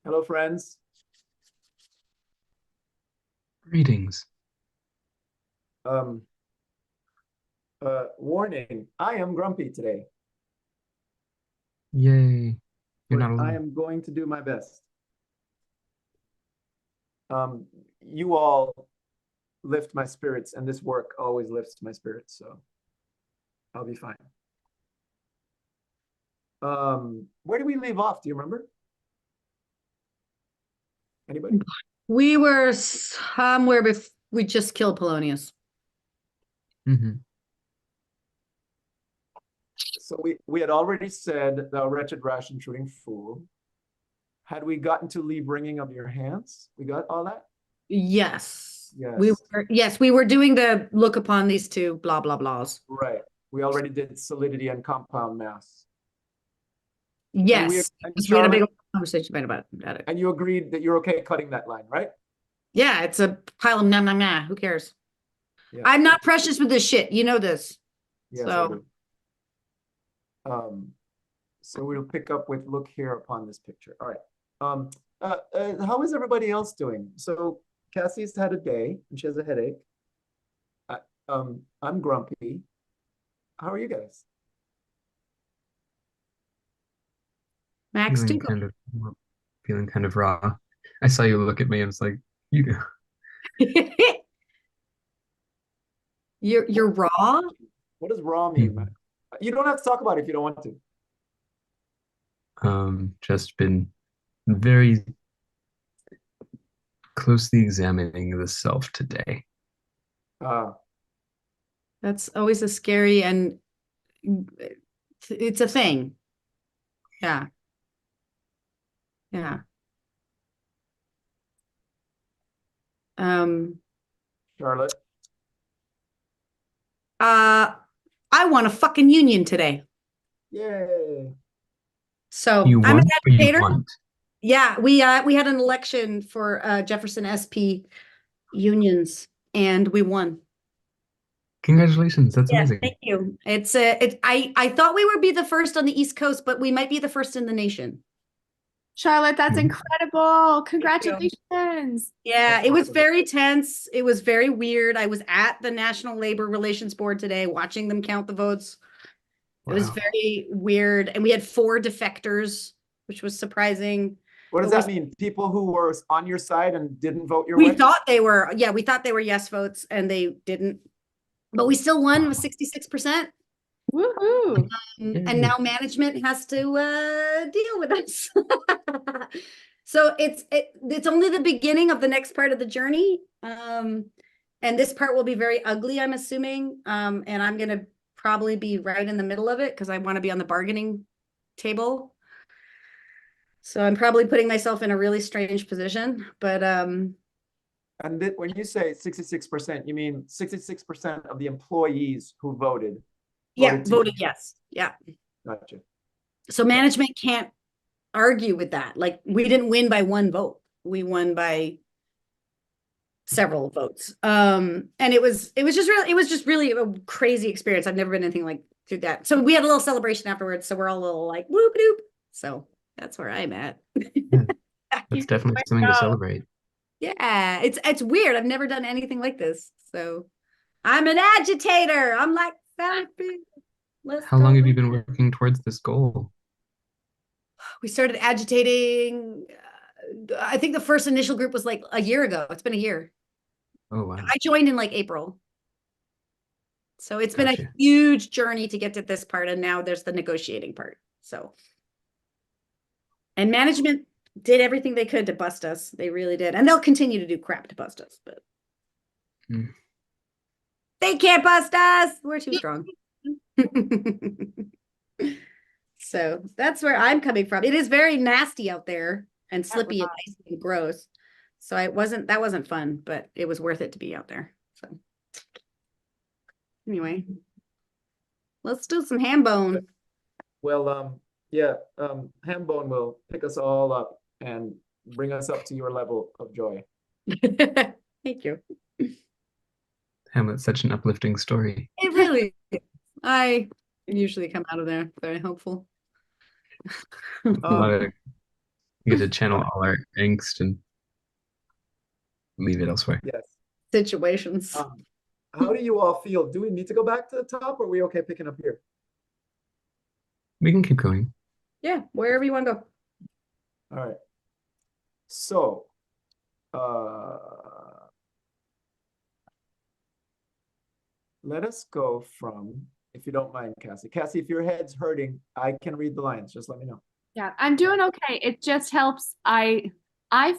Hello, friends. Greetings. Um, Warning, I am grumpy today, Yay. You're but not I alone. am going to do my best. You all lift my spirits, and this work always lifts my spirits, so I'll be fine. Where did we leave off? Do you remember? Anybody? We were somewhere before we just killed Polonius. Hmm. So we had already said, thou wretched, rash, intruding fool. Had we gotten to leave wringing of your hands? We got all that? Yes. Yes, We were doing the look upon these two blah blah blahs. right. We already did solidity and compound mass. And we Yes. and Because we had a big Charlotte, conversation about it. and you agreed that you're okay cutting that line, right? Yeah, it's a pile of nah nah nah. Who cares? Yeah. I'm not precious with this shit. You know this. Yes, I So do. Um, so we'll pick up with look here upon this picture. All right. How is everybody else doing? So Cassie's had a day and she has a headache. I, I'm grumpy. How are you guys? Max too. Feeling kind of feeling kind of raw. I saw you look at me and it's like, you You're raw. What does raw mean, man? Mhm. You don't have to talk about it if you don't want to. Just been very closely examining the self today. Uh, That's always a scary and it's a thing. Yeah. Yeah. Um Charlotte. Uh, I won a fucking union today. Yay. So You I'm an want or you agitator. want? Yeah, we had an election for Jefferson SP unions and we won. Congratulations, that's Yeah, amazing. thank you. I thought we would be the first on the East Coast, but we might be the first in the nation. Charlotte, that's Mhm. incredible. Thank you. Congratulations. Yeah, That's it was awesome. very tense. It was very weird. I was at the National Labor Relations Board today watching them count the votes. It was Wow. very weird. And we had four defectors, which was surprising. What does But we that mean? People who were on your side and didn't vote your we way? thought they were, yeah, we thought they were yes votes and they didn't. But we still won with Wow. 66%. Woohoo. And Yay. now management has to deal with us. So it's only the beginning of the next part of the journey. And this part will be very ugly, I'm assuming. And I'm gonna probably be right in the middle of it because I want to be on the bargaining table. So I'm probably putting myself in a really strange position. But And when you say 66%, you mean 66% of the employees who voted yeah, voted to voted keep. yes. Yeah. Gotcha. So Okay. management can't argue with that. Like we didn't win by one vote. We won by several votes. And it was just really a crazy experience. I've never been anything like through that. So we had a little celebration afterwards. So we're all a little like whoop doop. So that's where I'm at. Yeah, that's definitely something to celebrate. Yeah, it's weird. I've never done anything like this. So I'm an agitator. I'm like, let's How long go. have you been working towards this goal? We started agitating. I think the first initial group was like a year ago. It's been a year. Oh, wow. I joined in like April. So it's been a Gotcha. huge journey to get to this part. And now there's the negotiating part. So, and management did everything they could to bust us. They really did. And they'll continue to do crap to bust us, but Mm. they can't bust us. We're too strong. So that's where I'm coming from. It is very nasty out there and slippy and icy and gross. So that wasn't fun, but it was worth it to be out there. So anyway, let's do some ham bone. Well, yeah, Hambone will pick us all up and bring us up to your level of joy. Thank you. Hamlet's such an uplifting story. It really is. I usually come out of there very hopeful. A lot of We get to channel all our angst and leave it elsewhere. Yes. Situations. How do you all feel? Do we need to go back to the top, or are we okay picking up here? We can keep going. Yeah, wherever you want to go. All right. So, let us go from, if you don't mind, Cassie. Cassie, if your head's hurting, I can read the lines. Just let me know. Yeah, I'm doing okay. It just helps. I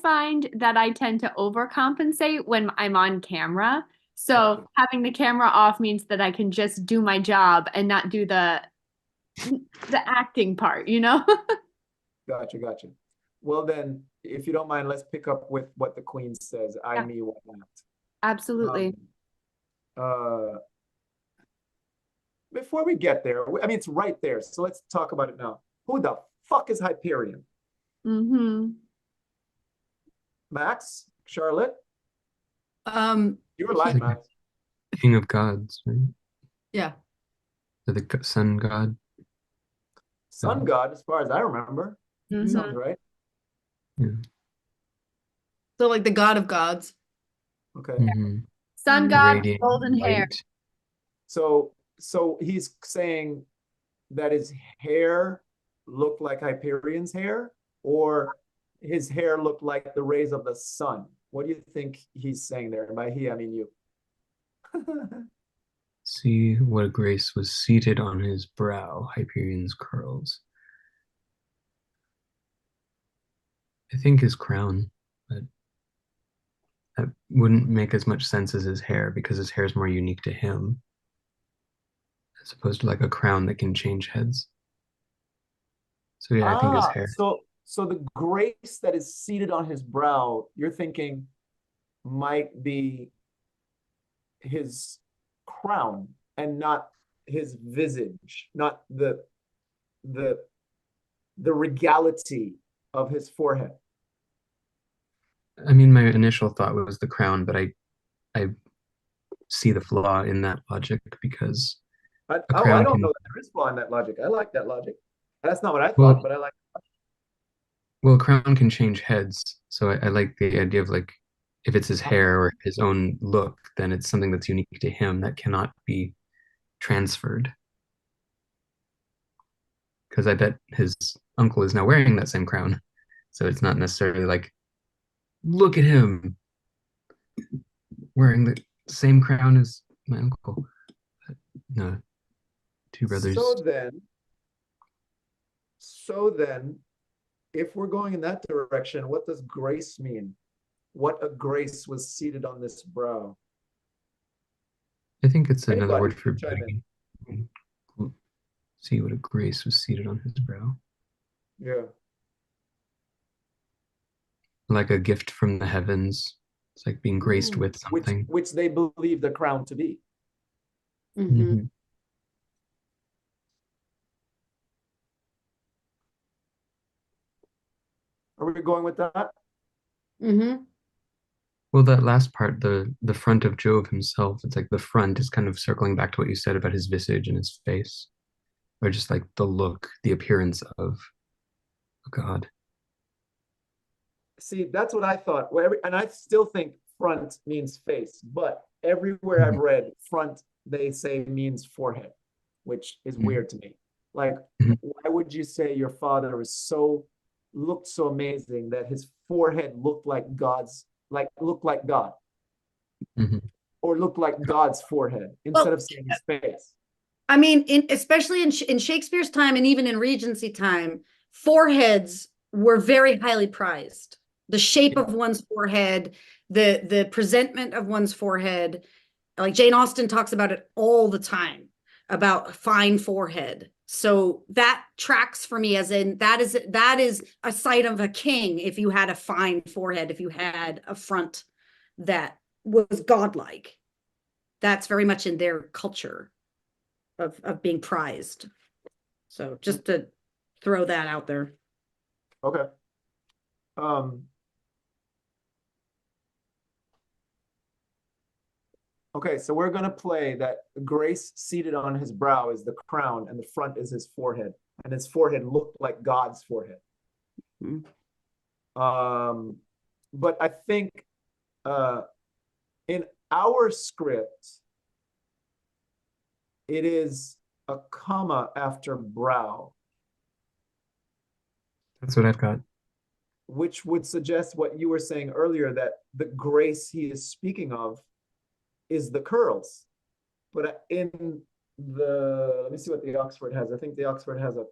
find that I tend to overcompensate when I'm on camera. So Gotcha. having the camera off means that I can just do my job and not do the acting part, you know? Gotcha, gotcha. Well, then, if you don't mind, let's pick up with what the Queen says. I, Yeah. me, what not. Absolutely. Before we get there, I mean, it's right there. So let's talk about it now. Who the fuck is Hyperion? Mm-hmm. Max? Charlotte? Um, You were lying, Like- Max. King of gods, right? yeah. Or the sun god. Sun god, as far as I remember. Mhm. Sounds right. So like the god of gods. Okay. Mhm. Sun god, Radiant golden hair. light. So he's saying that his hair looked like Hyperion's hair, or his hair looked like the rays of the sun. What do you think he's saying there? And by he, I mean you. See what grace was seated on his brow, Hyperion's curls. I think his crown, but that wouldn't make as much sense as his hair because his hair is more unique to him, as opposed to like a crown that can change heads. So yeah, I think his hair. So the grace that is seated on his brow, you're thinking might be his crown and not his visage, not the regality of his forehead. I mean, my initial thought was the crown, but I see the flaw in that logic because I crown don't can- know that there is flaw in that logic. I like that logic. That's not what I thought, Well- but I like. well, a crown can change heads, so I like the idea of like if it's his hair or his own look, then it's something that's unique to him that cannot be transferred. Because I bet his uncle is now wearing that same crown, so it's not necessarily like, look at him wearing the same crown as my uncle. But no, two brothers. So then, if we're going in that direction, what does grace mean? What a grace was seated on this brow. I think it's another Anybody word for chime in. beauty. See what a grace was seated on his brow. Yeah. Like a gift from the heavens. It's like being graced with something. Which they believe the crown to be. Mhm. Mhm. Are we going with that? Mhm. Well, that last part, the front of Jove himself, it's like the front is kind of circling back to what you said about his visage and his face, or just like the look, the appearance of a god. See, that's what I thought. And I still think front means face, but everywhere I've read front, they say means forehead, which is weird to me. Like, Mhm. why would you say your father looked so amazing that his forehead looked like God's, looked like God, Mhm. or looked like God's forehead instead of saying his face? I mean, especially in Shakespeare's time and even in Regency time, foreheads were very highly prized. The shape of one's forehead, the presentment of one's forehead. Like Jane Austen talks about it all the time, about a fine forehead. So that tracks for me, as in that is a sight of a king if you had a fine forehead, if you had a front that was godlike. That's very much in their culture of being prized. So just to throw that out there. Okay. Okay, so we're gonna play that grace seated on his brow is the crown, and the front is his forehead, and his forehead looked like God's forehead. Mhm. But I think in our script, it is a comma after brow, That's what I've got. which would suggest what you were saying earlier, that the grace he is speaking of is the curls. But in let me see what the Oxford has. I think the Oxford has a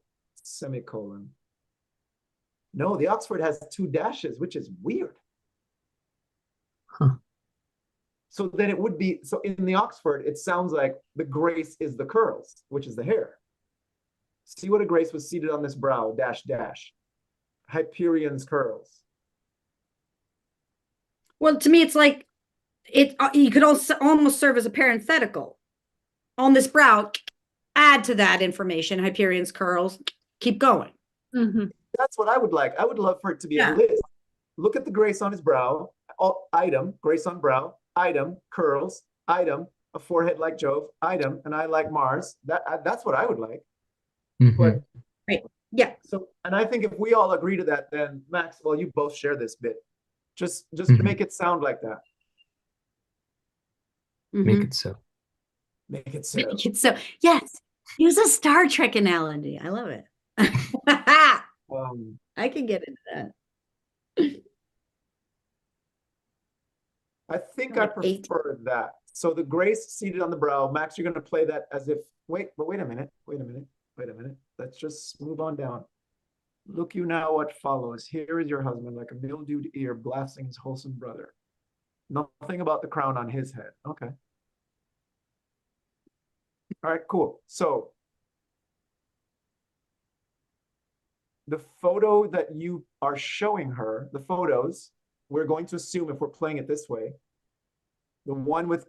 semicolon. No, the Oxford has 2 dashes, which is weird. Huh. So then it would be, so in the Oxford, it sounds like the grace is the curls, which is the hair. See what a grace was seated on this brow, dash, dash. Hyperion's curls. Well, to me, it's like you could also almost serve as a parenthetical. On this brow, add to that information, Hyperion's curls, keep going. Mm-hmm. That's what I would like. I would love for it to be Yeah. a list. Look at the grace on his brow, item, grace on brow, item, curls, item, a forehead like Jove, item, an eye like Mars. That's what I would like. Mhm. But Right. Yeah. so, and I think if we all agree to that, then Max, well, you both share this bit. Just Mhm. make it sound like that. Make Mhm. it so. Make it so. Make it so. Yes. Use a Star Trek analogy. I love it. I can get into that. I think Like I 8. prefer that. So the grace seated on the brow. Max, you're going to play that as if, wait a minute. Let's just move on down. Look you now what follows. Here is your husband, like a mildewed ear, blasting his wholesome brother. Nothing about the crown on his head. Okay. All right, cool. So the photo that you are showing her, the photos, we're going to assume, if we're playing it this way, the one with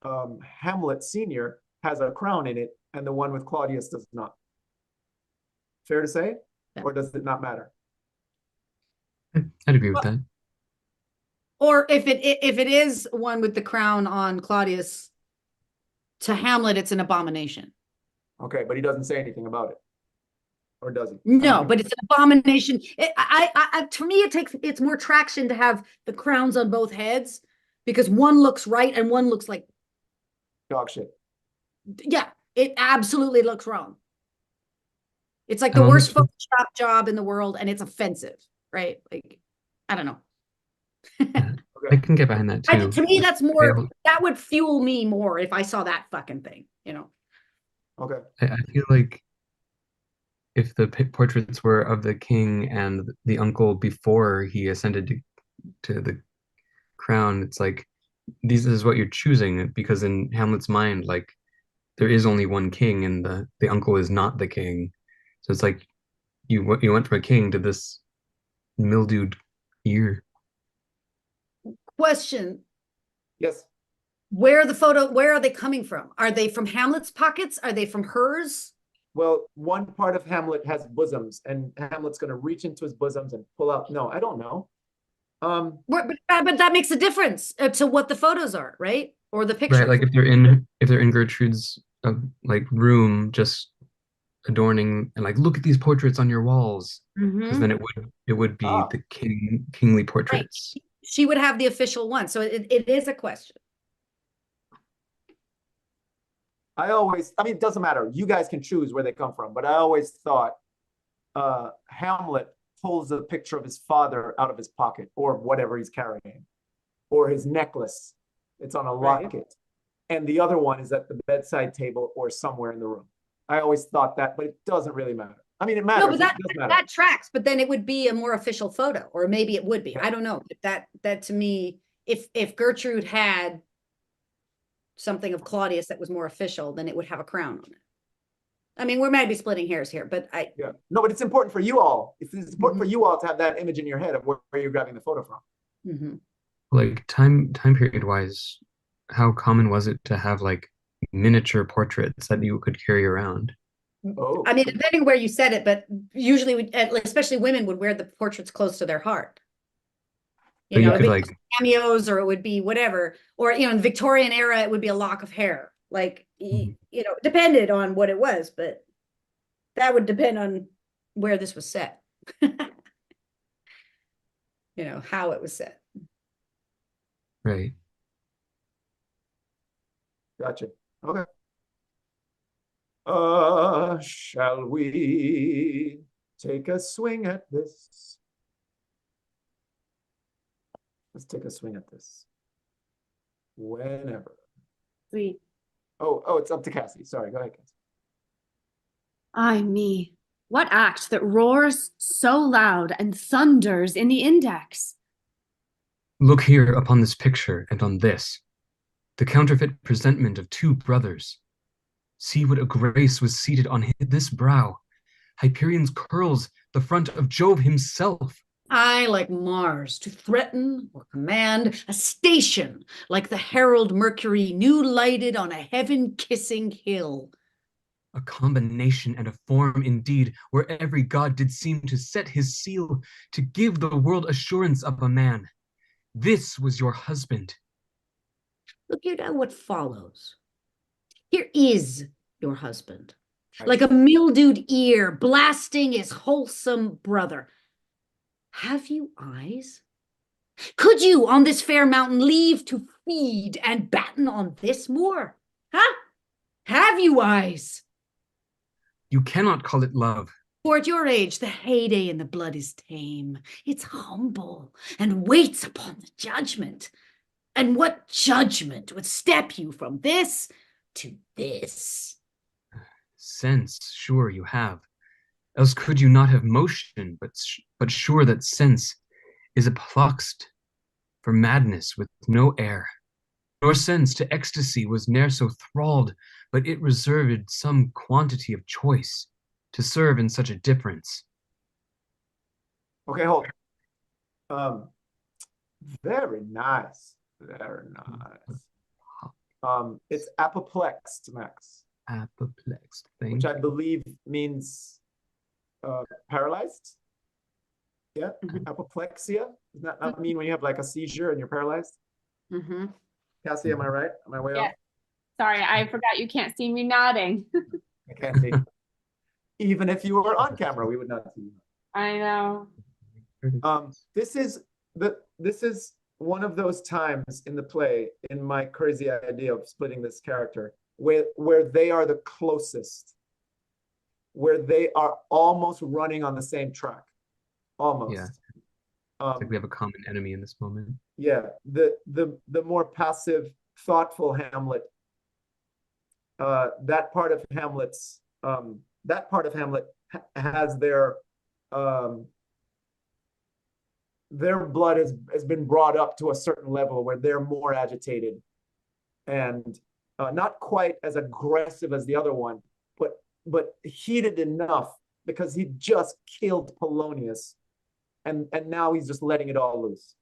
Hamlet Senior has a crown in it, and the one with Claudius does not. Fair to say? Yeah. Or does it not matter? I'd agree with that. Or if it is one with the crown on Claudius, to Hamlet, it's an abomination. Okay, but he doesn't say anything about it. Or does he? No, but it's an abomination. To me, it's more traction to have the crowns on both heads, because one looks right and one looks like, Dog shit. yeah, it absolutely looks wrong. It's like I'm the on worst this one. Photoshop job in the world, and it's offensive, right? Like, I don't know. I can get behind that too. To me, that's more, I- that would fuel me more if I saw that fucking thing, Okay. I feel like if the portraits were of the king and the uncle before he ascended to the crown, it's like this is what you're choosing, because in Hamlet's mind, like there is only one king and the uncle is not the king. So it's like you went from a king to this mildewed ear. Question. Yes. Where are they coming from? Are they from Hamlet's pockets? Are they from hers? Well, one part of Hamlet has bosoms, and Hamlet's going to reach into his bosoms and pull out. No, I don't know. But that makes a difference to what the photos are, right? Or the picture. Right, like if they're in Gertrude's like room, just adorning and like, look at these portraits on your walls, because then it would be the kingly portraits. Right. She would have the official one, so it is a question. I mean, it doesn't matter. You guys can choose where they come from, but I always thought Hamlet pulls a picture of his father out of his pocket, or whatever he's carrying, or his necklace. It's on a locket. Right. And the other one is at the bedside table or somewhere in the room. I always thought that, but it doesn't really matter. I mean, it matters. No, but that tracks, but then it would be a more official photo, or maybe it would be. Yeah. I don't know. That to me, if Gertrude had something of Claudius that was more official, then it would have a crown on it. I mean, we might be splitting hairs here, but no, but it's important for you all. It's important for you all to have that image in your head of where you're grabbing the photo from. Like time period wise, how common was it to have like miniature portraits that you could carry around? Oh, I mean, depending where you said it, but usually, especially women, would wear the portraits close to their heart. You know, it'd be like cameos, or it would be whatever, or in the Victorian era, it would be a lock of hair. Like, depended on what it was, but that would depend on where this was set. how it was said. Right. Gotcha. Okay. Shall we take a swing at this? Let's take a swing at this. Whenever. Sweet. Oh, it's up to Cassie. Sorry, go ahead, Cassie. Ay me. What act that roars so loud and thunders in the index? Look here upon this picture and on this, the counterfeit presentment of two brothers. See what a grace was seated on this brow. Hyperion's curls, the front of Jove himself. I like Mars to threaten or command, a station like the herald Mercury new lighted on a heaven-kissing hill. A combination and a form indeed, where every god did seem to set his seal, to give the world assurance of a man. This was your husband. Look here now what follows. Here is your husband, Right. like a mildewed ear blasting his wholesome brother. Have you eyes? Could you on this fair mountain leave to feed and batten on this moor? Huh? Have you eyes? You cannot call it love. For at your age, the heyday in the blood is tame. It's humble and waits upon the judgment. And what judgment would step you from this to this? Sense, sure you have. Else could you not have motion, but sure that sense is aploxed for madness with no air. Nor sense to ecstasy was ne'er so thralled, but it reserved some quantity of choice to serve in such a difference. Okay, hold. Very nice. Very nice. It's apoplexed, Max, Apoplexed thing. which I believe means paralyzed. Yeah, apoplexia. Does that not mean when you have like a seizure and you're paralyzed? Mm-hmm. Cassie, am I right? Am I way off? Yes. Sorry, I forgot you can't see me nodding. I can't see. Even if you were on camera, we would not see you. I know. This is one of those times in the play, in my crazy idea of splitting this character, where they are the closest, where they are almost running on the same track, almost. Yeah. It's like we have a common enemy in this moment. Yeah, the more passive, thoughtful Hamlet, that part of Hamlet has their blood has been brought up to a certain level where they're more agitated and not quite as aggressive as the other one, but heated enough because he just killed Polonius, and now he's just letting it all loose.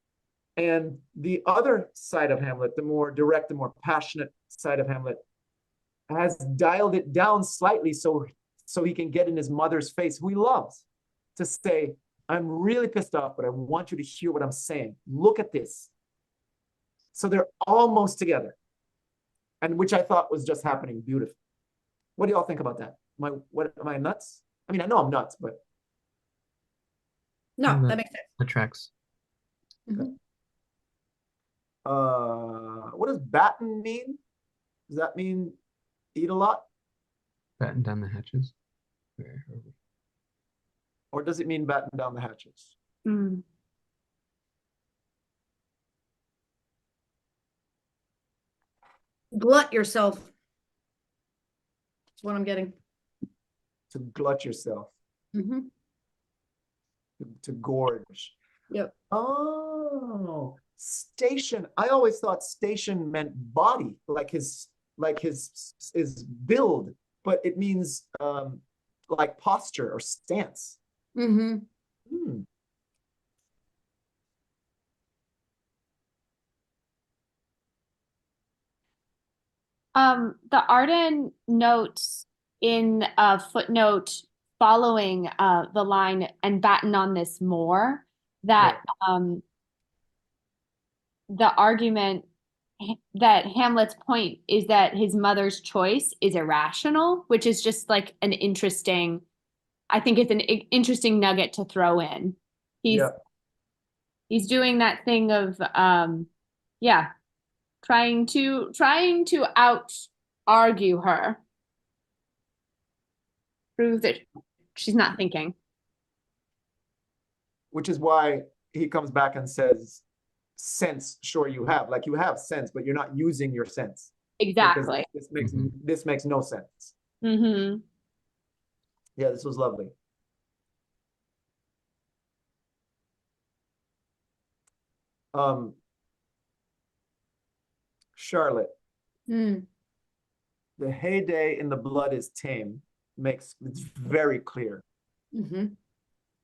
And the other side of Hamlet, the more direct, the more passionate side of Hamlet, has dialed it down slightly so he can get in his mother's face, who he loves, to say, I'm really pissed off, but I want you to hear what I'm saying. Look at this. So they're almost together, and which I thought was just happening beautifully. What do y'all think about that? Am I nuts? I mean, I know I'm nuts, but No, that makes sense. That tracks. Mhm. What does batten mean? Does that mean eat a lot? Batten down the hatches. Where are we? Or does it mean batten down the hatches? Mm. Glut yourself. That's what I'm getting. To glut yourself, Mm-hmm. to gorge. Yep. Oh, station. I always thought station meant body, like his build, but it means like posture or stance. Mm-hmm. Hmm. The Arden notes in a footnote following the line and batten on this more that the argument that Hamlet's point is that his mother's choice is irrational, which is just like an interesting, I think it's an interesting nugget to throw in. He's Yeah. He's doing that thing of yeah, trying to out argue her. Prove that she's not thinking. Which is why he comes back and says, sense, sure you have. Like you have sense, but you're not using your sense. Exactly. Because this makes no sense. Mm-hmm. Yeah, this was lovely. Charlotte, Mm. the heyday in the blood is tame it's very clear. Mm-hmm.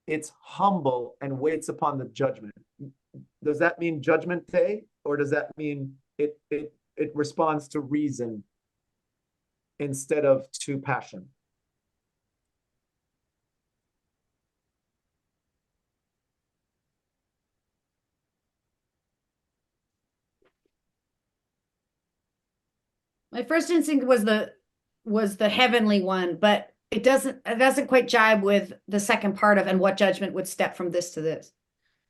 It's humble and waits upon the judgment. Does that mean judgment day, or does that mean it responds to reason instead of to passion? My first instinct was the heavenly one, but it doesn't quite jibe with the second part of and what judgment would step from this to this.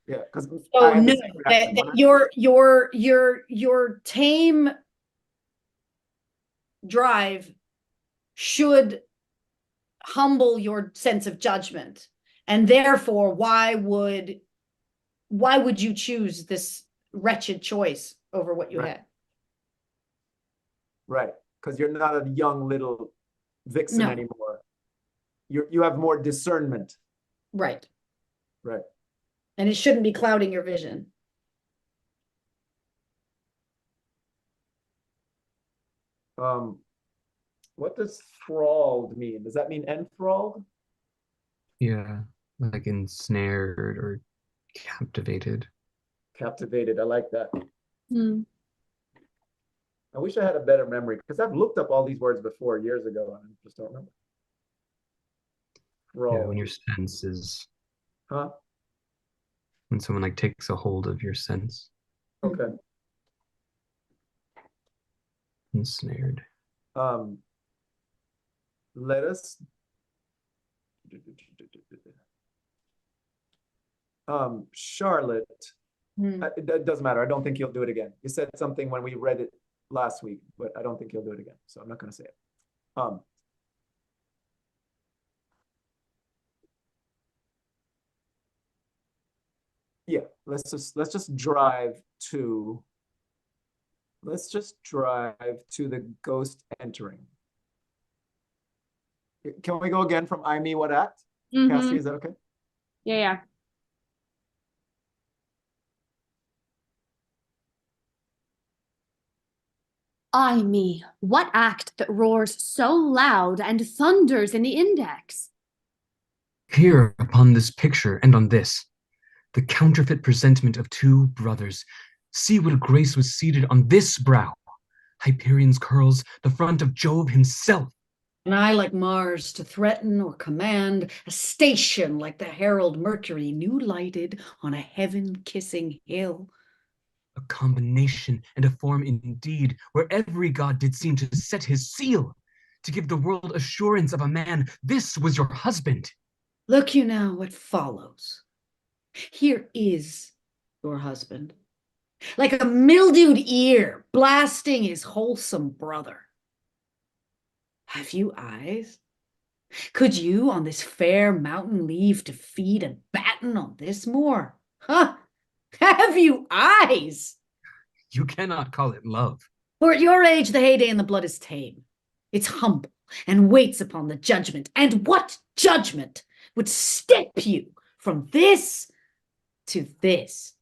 Yeah, because So no, that your tame drive should humble your sense of judgment, and therefore why would you choose this wretched choice over what you had? Right, because you're not a young little vixen No. anymore. You have more discernment. Right. Right. And it shouldn't be clouding your vision. What does thralled mean? Does that mean enthralled? Yeah, like ensnared or captivated. Captivated. I like that. Hmm. I wish I had a better memory because I've looked up all these words before years ago and I just don't remember. Yeah, when your sense is, huh? when someone like takes a hold of your sense. Okay. Ensnared. Let us Charlotte, it doesn't matter. I don't think you'll do it again. You said something when we read it last week, but I don't think you'll do it again. So I'm not going to say it. Yeah, let's just drive to the ghost entering. Can we go again from I, me, what act? Cassie, is that okay? Yeah. Ay me, what act that roars so loud and thunders in the index? Here upon this picture and on this, the counterfeit presentment of two brothers. See what a grace was seated on this brow. Hyperion's curls, the front of Jove himself. An eye like Mars to threaten or command, a station like the herald Mercury new lighted on a heaven-kissing hill. A combination and a form indeed, where every god did seem to set his seal, to give the world assurance of a man, this was your husband. Look you now what follows. Here is your husband, like a mildewed ear blasting his wholesome brother. Have you eyes? Could you on this fair mountain leave to feed and batten on this moor? Huh? Have you eyes? You cannot call it love. For at your age, the heyday in the blood is tame. It's humble and waits upon the judgment. And what judgment would step you from this to this?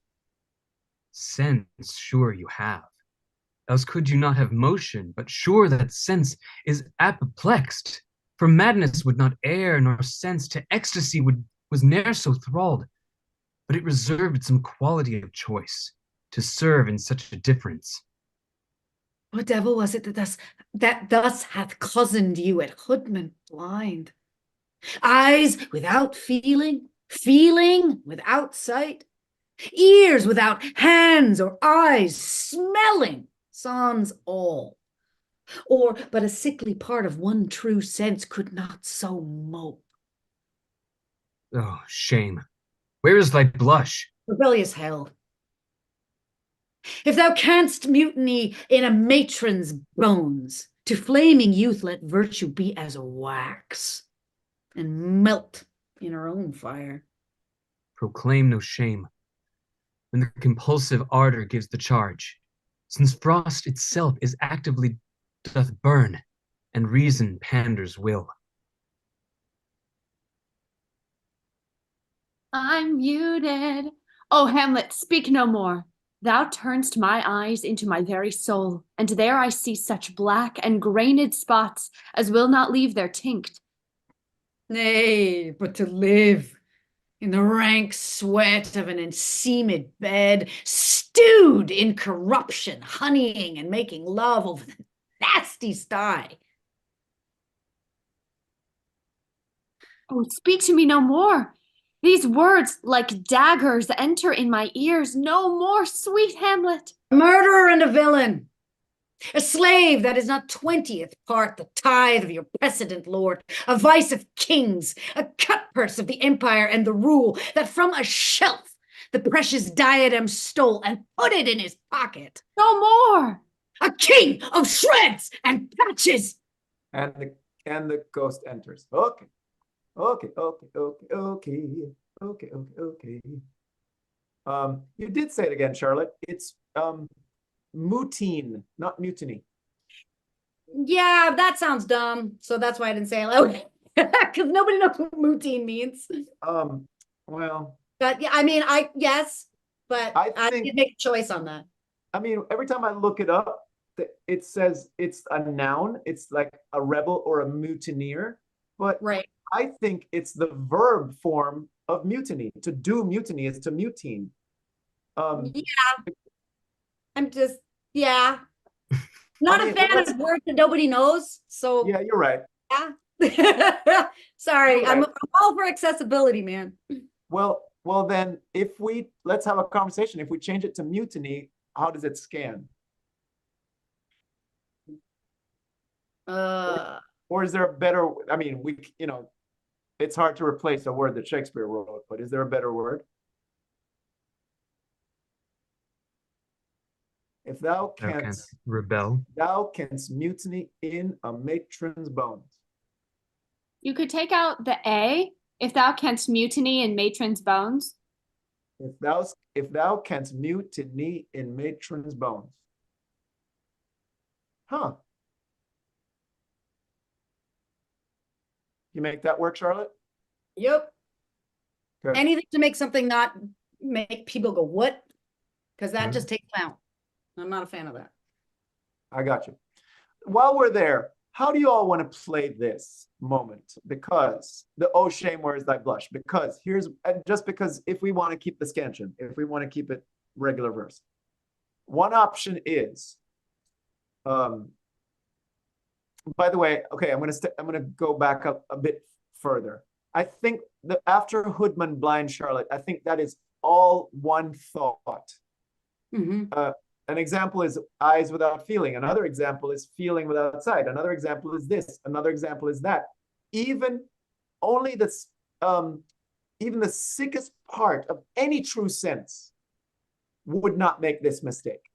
Sense, sure you have. Else could you not have motion, but sure that sense is apoplexed. For madness would not err, nor sense to ecstasy was ne'er so thralled. But it reserved some quality of choice to serve in such a difference. What devil was it that thus hath cozened you at hoodman blind? Eyes without feeling, feeling without sight, ears without hands or eyes, smelling sans all, or but a sickly part of one true sense could not so mope. Oh, shame. Where is thy blush? Rebellious hell. If thou canst mutiny in a matron's bones, to flaming youth let virtue be as wax, and melt in her own fire. Proclaim no shame when the compulsive ardor gives the charge, since frost itself is actively doth burn, and reason panders will. I'm muted. Oh, Hamlet, speak no more. Thou turnst my eyes into my very soul, and there I see such black and grained spots as will not leave their tinct. Nay, but to live in the rank sweat of an enseamed bed, stewed in corruption, honeying and making love over the nasty sty. Oh, speak to me no more. These words, like daggers, enter in my ears. No more, sweet Hamlet. A murderer and a villain, a slave that is not 20th part the tithe of your precedent lord, a vice of kings, a cutpurse of the empire and the rule, that from a shelf the precious diadem stole and put it in his pocket. No more. A king of shreds and patches. And the ghost enters. Okay. Okay. You did say it again, Charlotte. It's mutine, not mutiny. Yeah, that sounds dumb. So that's why I didn't say it loud. Because nobody knows what mutine means. Well, But yeah, I mean, yes, but I think did make a choice on that. I mean, every time I look it up, it says it's a noun. It's like a rebel or a mutineer. But Right. I think it's the verb form of mutiny. To do mutiny is to mutine. Yeah. I'm just, yeah. Not I a mean, fan of words that nobody knows. So yeah, you're right. yeah. Sorry. You're I'm right. all for accessibility, man. Well, then let's have a conversation. If we change it to mutiny, how does it scan? Or is there a better, I mean, it's hard to replace a word that Shakespeare wrote, but is there a better word? If thou canst rebel, thou canst mutiny in a matron's bones. You could take out the A, if thou canst mutiny in matron's bones. If thou canst mutiny in matron's bones. Huh. You make that work, Charlotte? Yep. Good. Anything to make something not make people go, what? Because that Good. just takes clown. I'm not a fan of that. I got you. While we're there, how do you all want to play this moment? Because the oh shame, where is thy blush? Because because if we want to keep the scansion, if we want to keep it regular verse, one option is, by the way, okay, I'm gonna go back up a bit further. I think that after Hoodman blind Charlotte, I think that is all one thought. An example is eyes without feeling. Another example is feeling without sight. Another example is this. Another example is that. Even the sickest part of any true sense would not make this mistake.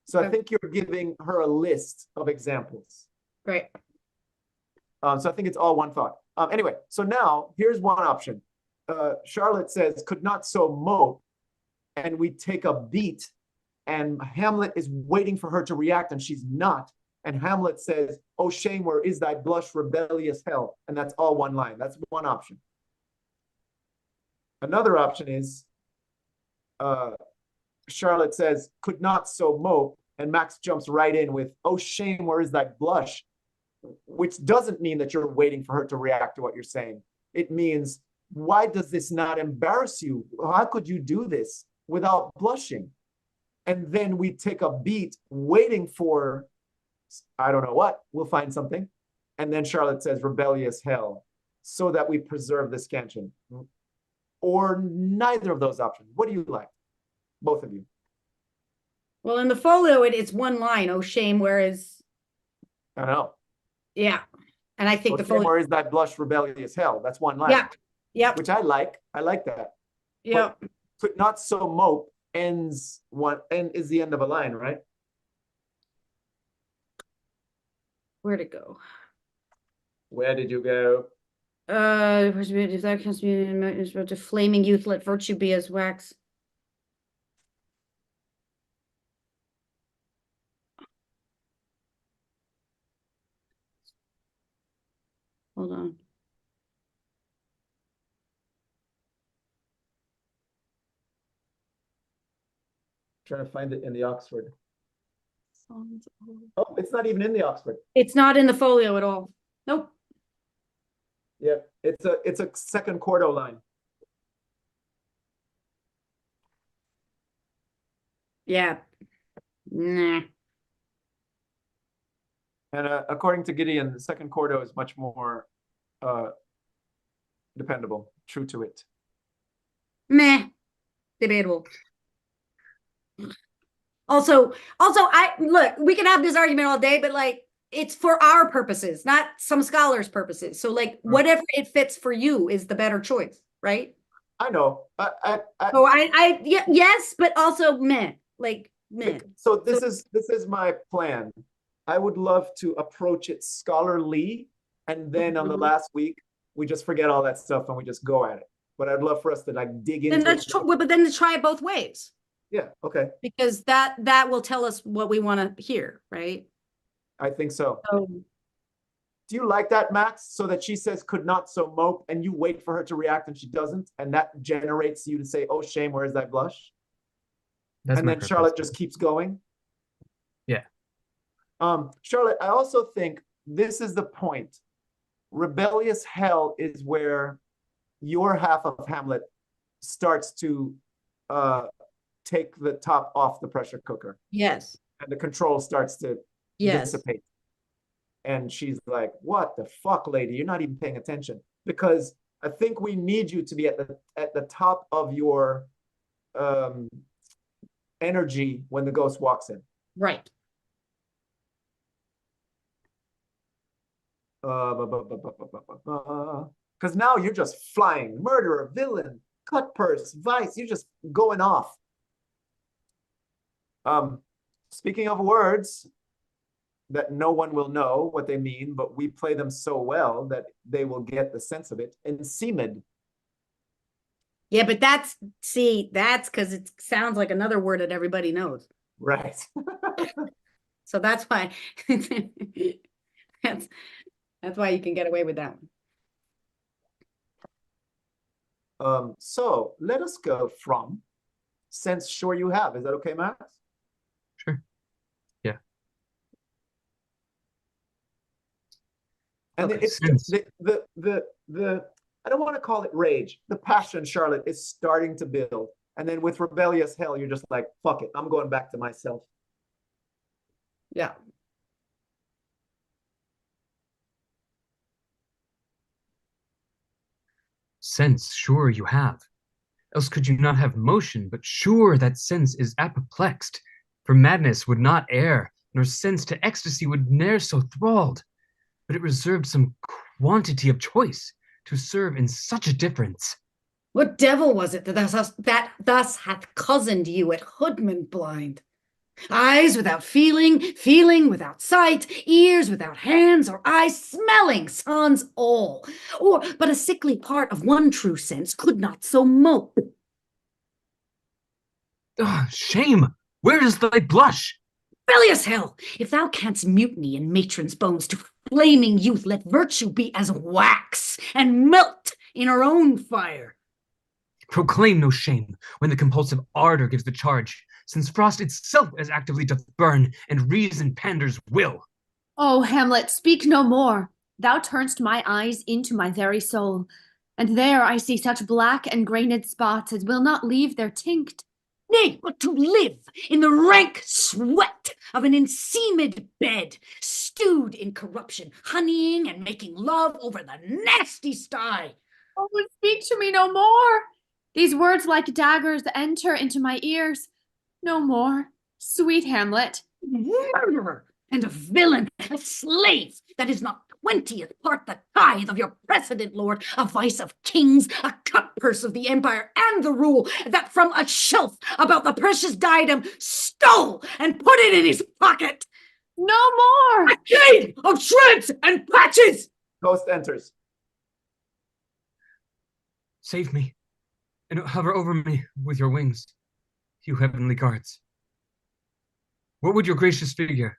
So I think you're giving her a list of examples. Great. So I think it's all one thought. Anyway, so now here's one option. Charlotte says, could not so mope, and we take a beat, and Hamlet is waiting for her to react, and she's not. And Hamlet says, oh shame, where is thy blush, rebellious hell? And that's all one line. That's one option. Another option is, Charlotte says, could not so mope, and Max jumps right in with, oh shame, where is thy blush? Which doesn't mean that you're waiting for her to react to what you're saying. It means, why does this not embarrass you? How could you do this without blushing? And then we take a beat waiting for, I don't know what, we'll find something. And then Charlotte says, rebellious hell, so that we preserve the scansion. Or neither of those options. What do you like? Both of you. Well, in the folio, it's one line, oh shame, whereas, I don't know. yeah. And I think the folio. Where is that blush, rebellious hell? That's one line. Yeah. Yep. Which I like. I like that. Yep. could not so mope ends one and is the end of a line, right? Where'd it go? Where did you go? If that comes to flaming youth, let virtue be as wax. Hold on. Trying to find it in the Oxford. Songs of- Oh, it's not even in the Oxford. It's not in the folio at all. Nope. Yeah, it's a second quarto line. Yeah. Nah. And according to Gideon, the second quarto is much more dependable, true to it. Meh. Debatable. Also, I look, we can have this argument all day, but like it's for our purposes, not some scholars' purposes. So like whatever it fits for you is the better choice, right? I know. So yeah, yes, but also meh. Like meh. So this is my plan. I would love to approach it scholarly, and then on the last week we just forget all that stuff and we just go at it. But I'd love for us to like dig into Then it. but then try it both ways. Yeah, okay. Because that will tell us what we want to hear, right? I think so. So Do you like that, Max? So that she says could not so mope, and you wait for her to react and she doesn't, and that generates you to say, oh shame, where is thy blush? That's and my then preference. Charlotte just keeps going. Yeah. Charlotte, I also think this is the point. Rebellious hell is where your half of Hamlet starts to take the top off the pressure cooker. yes. And the control starts to Yes. dissipate. And she's like, what the fuck, lady? You're not even paying attention. Because I think we need you to be at the top of your energy when the ghost walks in. Right. Because now you're just flying. Murderer, villain, cut purse, vice. You're just going off. Speaking of words that no one will know what they mean, but we play them so well that they will get the sense of it. Enseamed. Yeah, but that's because it sounds like another word that everybody knows. Right. So that's why that's why you can get away with that one. So let us go from sense sure you have. Is that okay, Max? Sure. Yeah. And Okay, it's the I don't want to call it rage. The passion, Charlotte, is starting to build. And then with rebellious hell, you're just like, fuck it. I'm going back to myself. Yeah. Sense, sure you have. Else could you not have motion, but sure that sense is apoplexed. For madness would not err, nor sense to ecstasy would ne'er so thralled. But it reserved some quantity of choice to serve in such a difference. What devil was it that thus hath cozened you at hoodman blind? Eyes without feeling, feeling without sight, ears without hands or eyes, smelling sans all, or but a sickly part of one true sense could not so mope. Shame! Where is thy blush? Rebellious hell! If thou canst mutiny in matron's bones to flaming youth, let virtue be as wax and melt in her own fire. Proclaim no shame when the compulsive ardor gives the charge, since frost itself as actively doth burn, and reason panders will. Oh, Hamlet, speak no more. Thou turnst my eyes into my very soul, and there I see such black and grained spots as will not leave their tinct. Nay, but to live in the rank sweat of an enseamed bed, stewed in corruption, honeying and making love over the nasty sty. Oh, speak to me no more. These words like daggers enter into my ears. No more, sweet Hamlet. Murderer and a villain, a slave that is not 20th part the tithe of your precedent, lord, a vice of kings, a cut purse of the empire, and the rule that from a shelf about the precious diadem stole and put it in his pocket. No more! A shade of shreds and patches! Ghost enters. Save me, and hover over me with your wings, you heavenly guards. What would your gracious figure?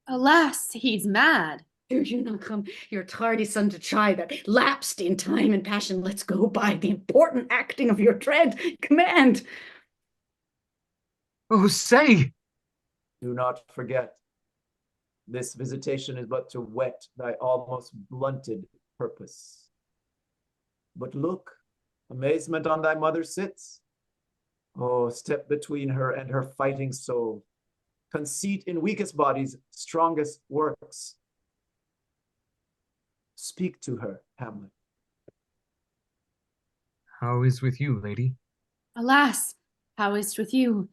Alas, he's mad. Do you not come, your tardy son, to try that lapsed in time and passion? Let's go by the important acting of your dread command. Oh, say! Do not forget, this visitation is but to whet thy almost blunted purpose. But look, amazement on thy mother sits. Oh, step between her and her fighting soul. Conceit in weakest bodies, strongest works. Speak to her, Hamlet. How is with you, lady? Alas, how is't with you?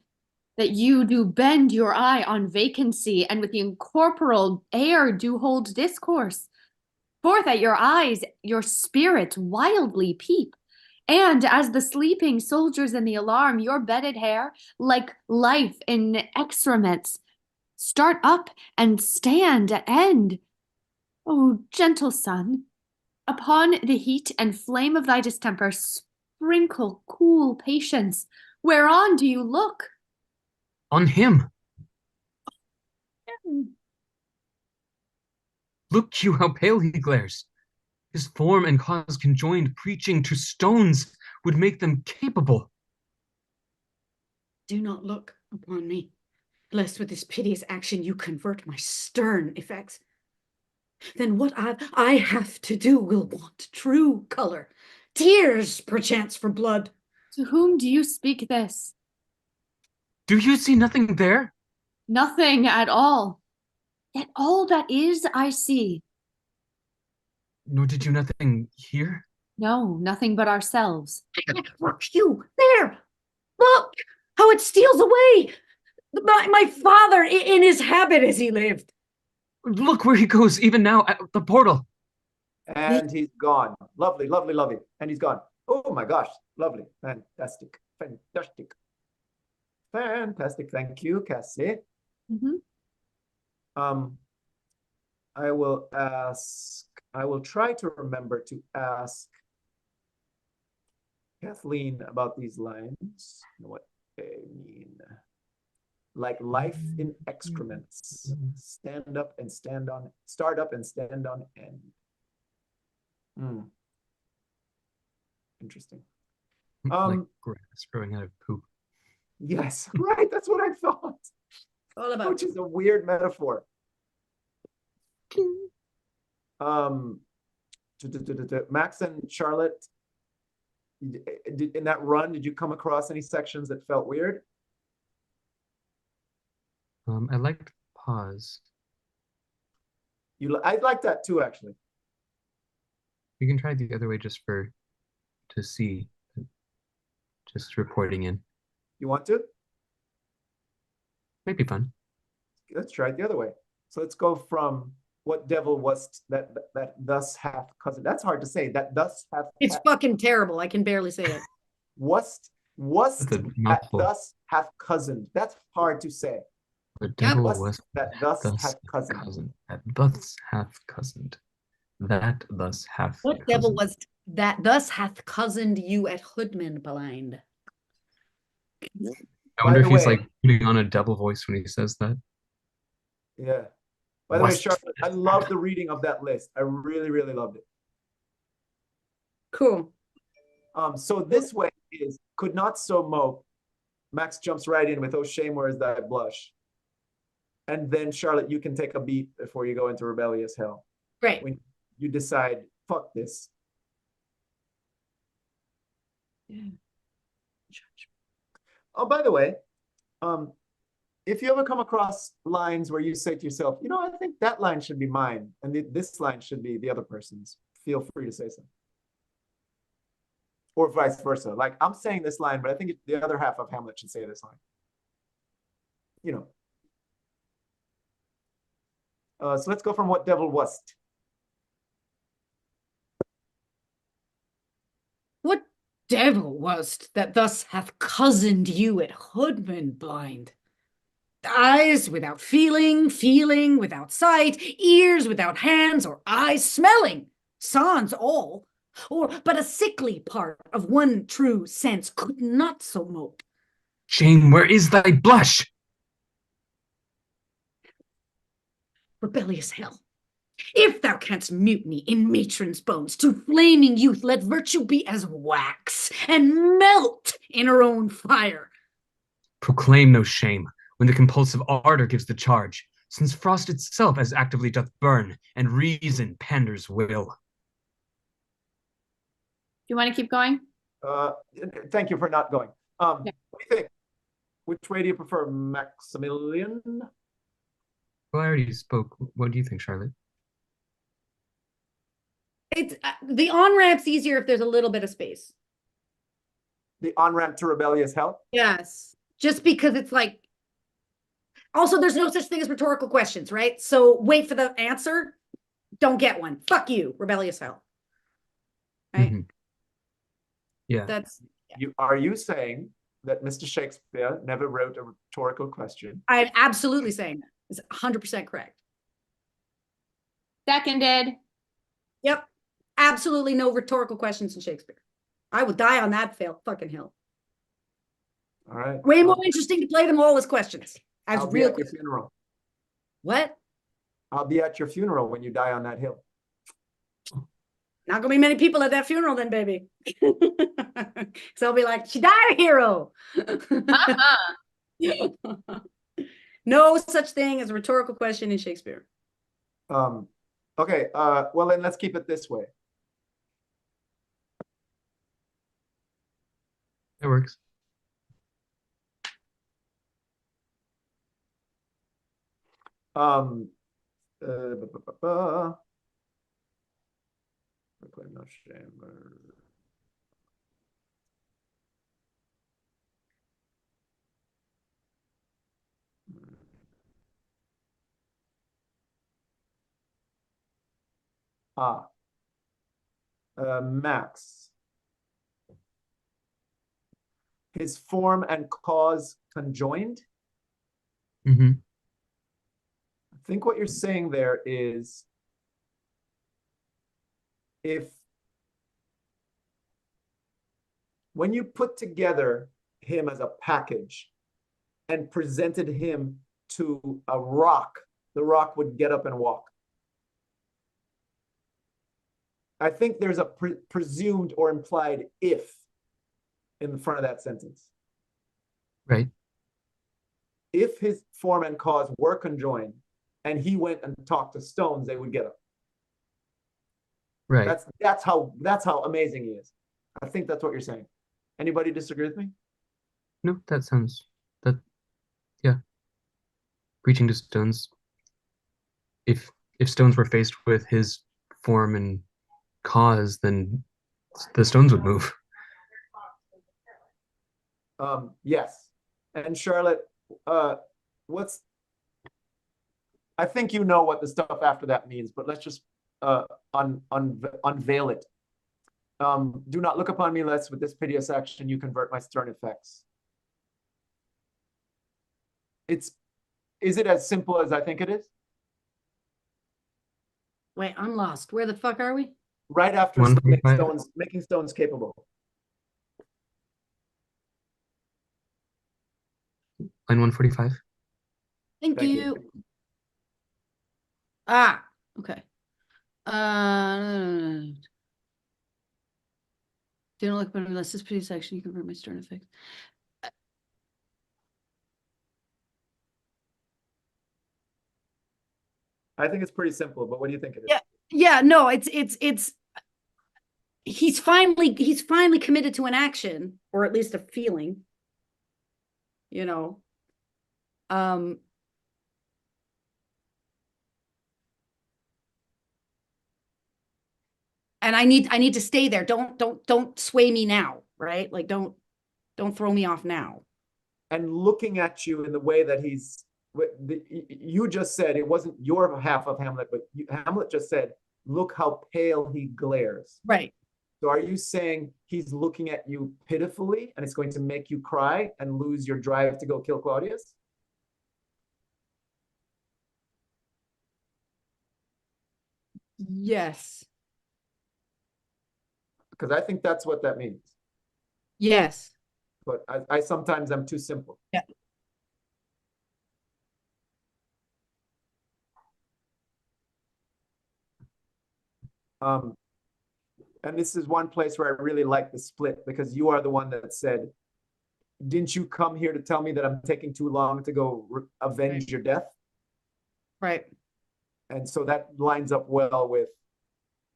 That you do bend your eye on vacancy, and with the incorporeal air do hold discourse. Forth at your eyes your spirits wildly peep, and as the sleeping soldiers in the alarm, your bedded hair, like life in excrements, start up and stand at end. O gentle son, upon the heat and flame of thy distemper sprinkle cool patience. Whereon do you look? On him! Look you how pale he glares. His form and cause conjoined, preaching to stones, would make them capable. Do not look upon me, lest with this piteous action you convert my stern effects. Then what I have to do will want true color, tears perchance for blood. To whom do you speak this? Do you see nothing there? Nothing at all. Yet all that is I see. Nor did you nothing hear? No, nothing but ourselves. Look, you, there! Look how it steals away! My father in his habit as he lived. Look where he goes, even now, at the portal. And he's gone. Lovely, lovely, lovely. And he's gone. Oh my gosh, lovely, fantastic, fantastic. Fantastic, thank you, Cassie. I will try to remember to ask Kathleen about these lines, what they mean. Like life in excrements, stand up and stand on, start up and stand on end. Interesting. Like grass growing out of poop. Yes, right, that's what I thought. All about Which is a weird metaphor. Max and Charlotte, in that run, did you come across any sections that felt weird? I liked pause. I like that too, actually. We can try the other way just to see, just reporting in. You want to? Might be fun. Let's try it the other way. So let's go from what devil was that thus hath cousin. That's hard to say. That thus hath. It's fucking terrible. I can barely say it. Was that thus hath cousined. That's hard to say. The devil was that thus hath cousined. That thus hath cousined. That thus hath. What devil was that thus hath cousined you at Hoodman blind? I wonder if he's like putting on a devil voice when he says that. Yeah. By the way, Charlotte, I love the reading of that list. I really, really loved it. Cool. So this way is could not so mope. Max jumps right in with, oh shame, where is thy blush? And then Charlotte, you can take a beat before you go into rebellious hell. Great. When you decide, fuck this. Yeah. Oh, by the way, if you ever come across lines where you say to yourself, you know, I think that line should be mine, and this line should be the other person's, feel free to say so. Or vice versa. Like, I'm saying this line, but I think the other half of Hamlet should say this line. You know. So let's go from what devil wast. devil was't that thus hath cozened you at hoodman blind? Eyes without feeling, feeling without sight, ears without hands or eyes, smelling, sans all, or but a sickly part of one true sense could not so mope. Shame, where is thy blush? Rebellious hell, if thou canst mutiny in matron's bones, to flaming youth let virtue be as wax, and melt in her own fire. Proclaim no shame, when the compulsive ardor gives the charge, since frost itself as actively doth burn, and reason panders will. Do you want to keep going? Thank you for not going. Yeah. What do you think? Which way do you prefer, Maximilian? Well, I already spoke. What do you think, Charlotte? It's the on-ramp's easier if there's a little bit of space. The on-ramp to rebellious hell? Yes. Just because it's like, also there's no such thing as rhetorical questions, right? So wait for the answer. Don't get one. Fuck you, rebellious hell. Right? Mhm. Yeah. That's, Are you saying that Mr. Shakespeare never wrote a rhetorical question? I'm absolutely saying that. It's 100% correct. Seconded. Yep. Absolutely no rhetorical questions in Shakespeare. I would die on that fucking hill. All right. Way more interesting to play them all as questions. As I'll be real at your questions. funeral. What? I'll be at your funeral when you die on that hill. Not gonna be many people at that funeral then, baby. So I'll be like, she died a hero. No such thing as a rhetorical question in Shakespeare. Okay, well then let's keep it this way. That works. Proclaim no shame. Max. His form and cause conjoined? Mm-hmm. I think what you're saying there is when you put together him as a package and presented him to a rock, the rock would get up and walk. I think there's a presumed or implied if in front of that sentence. Right. If his form and cause were conjoined and he went and talked to stones, they would get up. Right. That's how amazing he is. I think that's what you're saying. Anybody disagree with me? No, that sounds yeah. Preaching to stones. If stones were faced with his form and cause, then the stones would move. Yes. And Charlotte, I think you know what the stuff after that means, but let's just unveil it. Do not look upon me less with this piteous action you convert my stern effects. Is it as simple as I think it is? Wait, I'm lost. Where the fuck are we? Right after making stones capable. Line 145. Thank Thank you. Ah, okay. Do not look better unless this pretty section you convert my stern effects. I think it's pretty simple, but what do you think it is? Yeah, no, it's he's finally committed to an action, or at least a feeling, you know. And I need to stay there. Don't sway me now, right? Like don't throw me off now. And looking at you in the way that you just said, it wasn't your half of Hamlet, but Hamlet just said, look how pale he glares. Right. So are you saying he's looking at you pitifully and it's going to make you cry and lose your drive to go kill Claudius? Yes. Because I think that's what that means. Yes. But I sometimes am too simple. Yeah. And this is one place where I really like the split, because you are the one that said, didn't you come here to tell me that I'm taking too long to go avenge your death? Right. And so that lines up well with,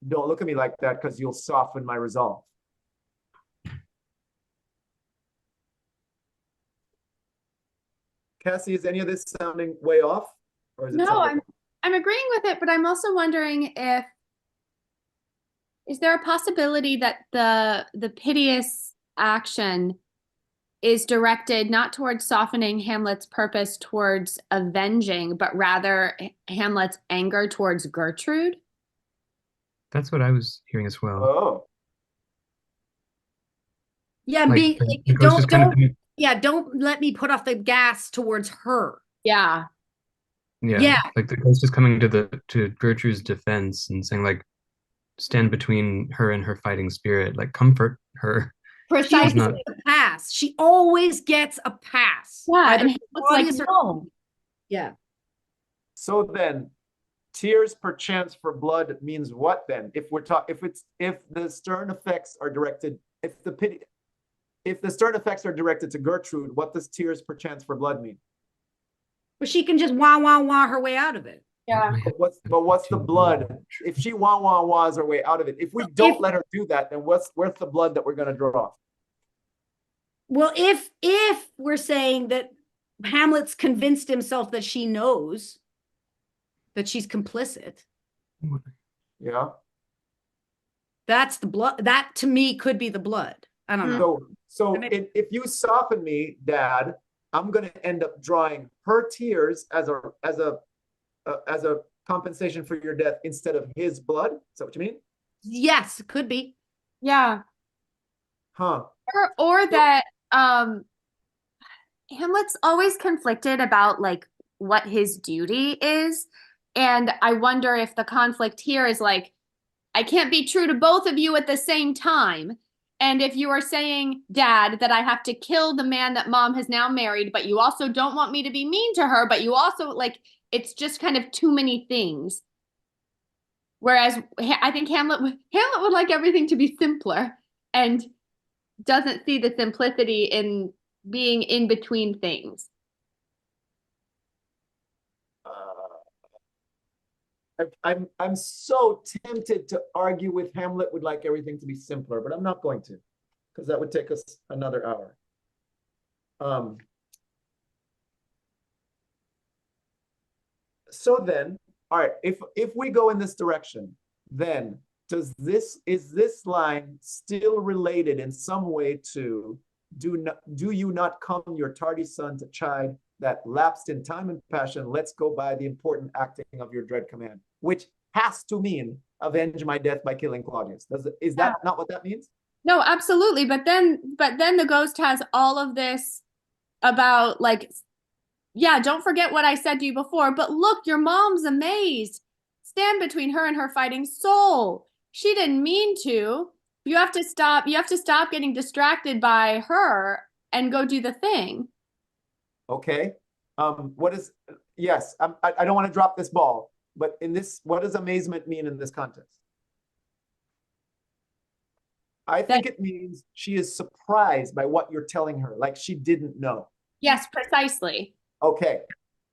don't look at me like that because you'll soften my resolve. Cassie, is any of this sounding way off? Or is it No, something? I'm agreeing with it, but I'm also wondering if is there a possibility that the piteous action is directed not towards softening Hamlet's purpose towards avenging, but rather Hamlet's anger towards Gertrude? That's what I was hearing as well. Oh, Yeah, Like the ghost is kind of don't let me put off the gas towards her. Yeah. Yeah. like the ghost is coming to Gertrude's defense and saying like, stand between her and her fighting spirit, like comfort her. She She's Precisely. not. gets a pass. She always gets a pass. Yeah, Either and Hamlet's like, Claudius or- no. Yeah. so then tears per chance for blood means what then? If the stern effects are directed, if the stern effects are directed to Gertrude, what does tears per chance for blood mean? But she can just wah wah wah her way out of it. Yeah. But what's the blood? If she wahs her way out of it, if we don't let her do that, then where's the blood that we're going to draw? Well, if we're saying that Hamlet's convinced himself that she knows that she's complicit, Yeah. that's the blood. That to me could be the blood. I don't know. So if you soften me, Dad, I'm going to end up drawing her tears as a compensation for your death instead of his blood. Is that what you mean? Yes, it could be. Yeah. Huh. Or that Hamlet's always conflicted about like what his duty is. And I wonder if the conflict here is like, I can't be true to both of you at the same time. And if you are saying, Dad, that I have to kill the man that Mom has now married, but you also don't want me to be mean to her, but you also like, it's just kind of too many things. Whereas I think Hamlet would like everything to be simpler and doesn't see the simplicity in being in between things. I'm so tempted to argue with Hamlet would like everything to be simpler, but I'm not going to, because that would take us another hour. So then, all right, if we go in this direction, then is this line still related in some way to do you not come your tardy son to chide that lapsed in time and passion, let's go by the important acting of your dread command, which has to mean avenge my death by killing Claudius. Is that not what that means? No, absolutely. But then the ghost has all of this about like, yeah, don't forget what I said to you before, but look, your mom's amazed. Stand between her and her fighting soul. She didn't mean to. You have to stop getting distracted by her and go do the thing. Okay. Yes, I don't want to drop this ball, but what does amazement mean in this context? I think it means she is surprised by what you're telling her, like she didn't know. Yes, precisely. Okay.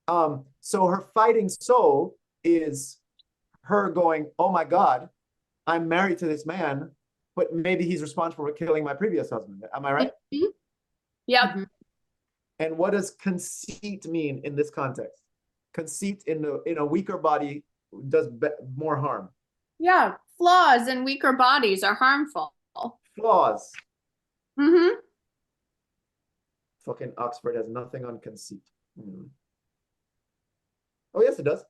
So her fighting soul is her going, oh my God, I'm married to this man, but maybe he's responsible for killing my previous husband. Am I right? Mm-hmm. Yep. Mm-hmm. And what does conceit mean in this context? Conceit in a weaker body does more harm. Yeah, flaws in weaker bodies are harmful. Flaws. Mm-hmm. Fucking Oxford has nothing on conceit. Oh, yes, it does.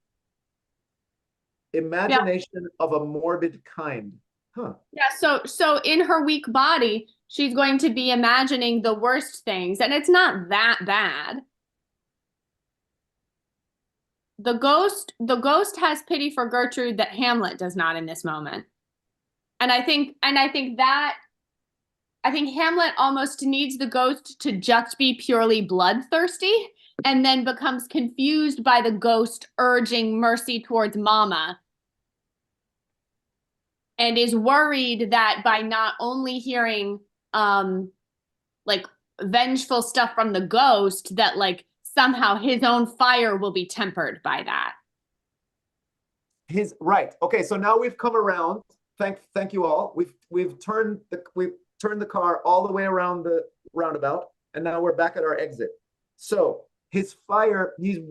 Imagination of a morbid kind. Huh. Yeah, so in her weak body, she's going to be imagining the worst things, and it's not that bad. The ghost has pity for Gertrude that Hamlet does not in this moment. And I think Hamlet almost needs the ghost to just be purely bloodthirsty and then becomes confused by the ghost urging mercy towards Mama and is worried that by not only hearing like vengeful stuff from the ghost that like somehow his own fire will be tempered by that. Right. Okay, so now we've come around. Thank you all. We've turned the car all the way around the roundabout, and now we're back at our exit. So his fire, we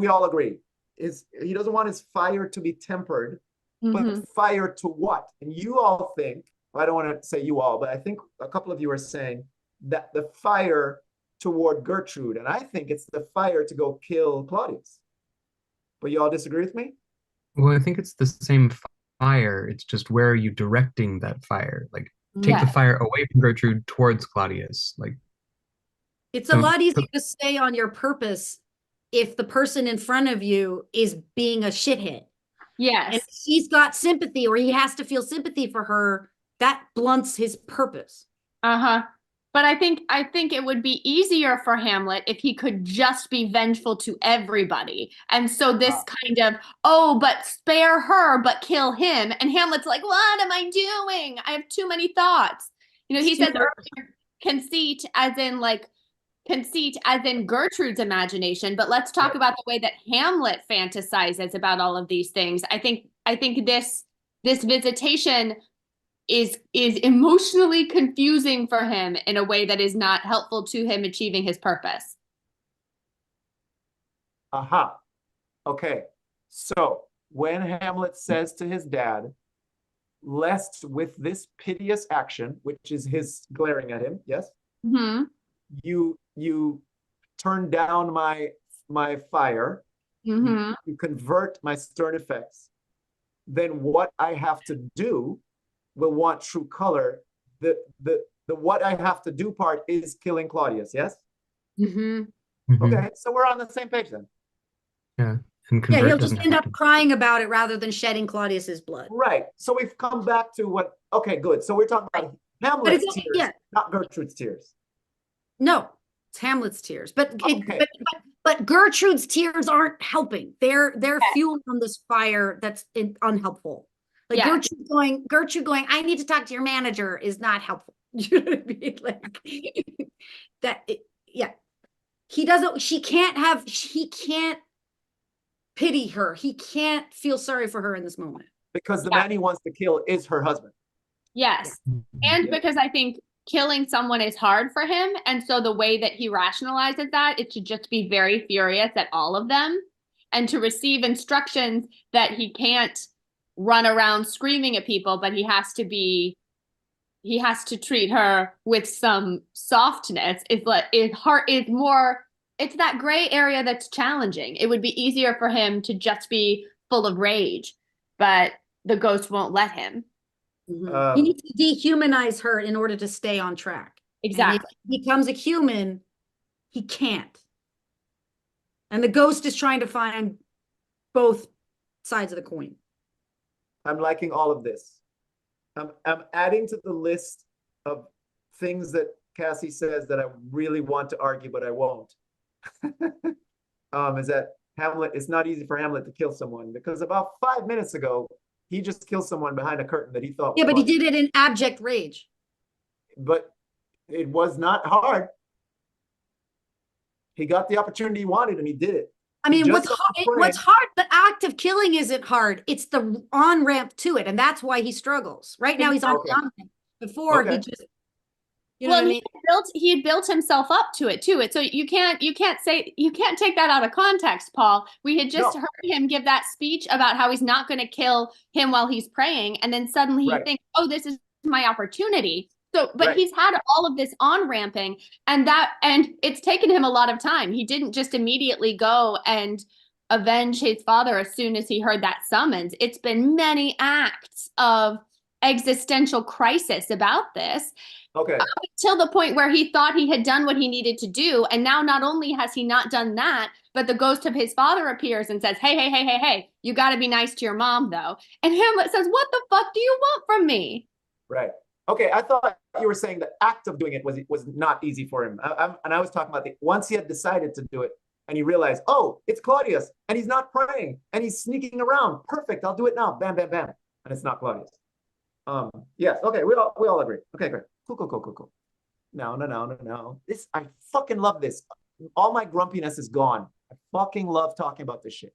all agree, he doesn't want his fire to be tempered, but fire to what? And you all think, I don't want to say you all, but I think a couple of you are saying that the fire toward Gertrude, and I think it's the fire to go kill Claudius. But you all disagree with me? Well, I think it's the same fire. It's just where are you directing that fire? Like take the fire away from Gertrude towards Claudius. Like it's a lot easier to stay on your purpose if the person in front of you is being a shithead. Yes. And she's got sympathy or he has to feel sympathy for her. That blunts his purpose. Uh-huh. But I think it would be easier for Hamlet if he could just be vengeful to everybody. And so this kind of, oh, but spare her, but kill him. And Hamlet's like, what am I doing? I have too many thoughts. You know, he says earlier, conceit as in Gertrude's imagination. But let's talk about the way that Hamlet fantasizes about all of these things. I think this visitation is emotionally confusing for him in a way that is not helpful to him achieving his purpose. Aha. Okay. So when Hamlet says to his dad, lest with this piteous action, which is his glaring at him, yes? Mm-hmm. You turn down my fire, you convert my stern effects, then what I have to do will want true color. The what I have to do part is killing Claudius, yes? Okay, so we're on the same page then. Yeah, and yeah, he'll just end up crying about it rather than shedding Claudius's blood. Right. So we've come back to what, okay, good. So we're talking about Hamlet's tears, not Gertrude's tears. No, it's Hamlet's tears. But Gertrude's tears aren't helping. They're fuel on this fire that's unhelpful. Like Gertrude going, I need to talk to your manager is not helpful. You know what I mean? Like he can't pity her. He can't feel sorry for her in this moment. Because the man he wants to kill is her husband. Yes. And because I think killing someone is hard for him. And so the way that he rationalizes that, it should just be very furious at all of them and to receive instructions that he can't run around screaming at people, but he has to treat her with some softness. It's that gray area that's challenging. It would be easier for him to just be full of rage, but the ghost won't let him. He needs to dehumanize her in order to stay on track. Exactly. And if he becomes a human, he can't. And the ghost is trying to find both sides of the coin. I'm liking all of this. I'm adding to the list of things that Cassie says that I really want to argue, but I won't. Is that Hamlet, it's not easy for Hamlet to kill someone because about 5 minutes ago, he just killed someone behind a curtain that he thought. Yeah, but he did it in abject rage. But it was not hard. He got the opportunity he wanted and he did it. I mean, what's hard, the act of killing isn't hard. It's the on-ramp to it. And that's why he struggles. Right now he's on the on-ramp. Before he just, you know what I mean? He had built himself up to it too. So you can't take that out of context, Paul. We had just heard him give that speech about how he's not going to kill him while he's praying. And then suddenly he thinks, oh, this is my opportunity. So, but he's had all of this on-ramping and it's taken him a lot of time. He didn't just immediately go and avenge his father as soon as he heard that summons. It's been many acts of existential crisis about this. Okay. Till the point where he thought he had done what he needed to do. And now not only has he not done that, but the ghost of his father appears and says, hey, you got to be nice to your mom, though. And Hamlet says, what the fuck do you want from me? Right. Okay, I thought you were saying the act of doing it was not easy for him. And I was talking about once he had decided to do it and he realized, oh, it's Claudius and he's not praying and he's sneaking around. Perfect, I'll do it now. Bam, bam, bam. And it's not Claudius. Yes, okay, we all agree. Okay, great. Cool. No. I fucking love this. All my grumpiness is gone. I fucking love talking about this shit.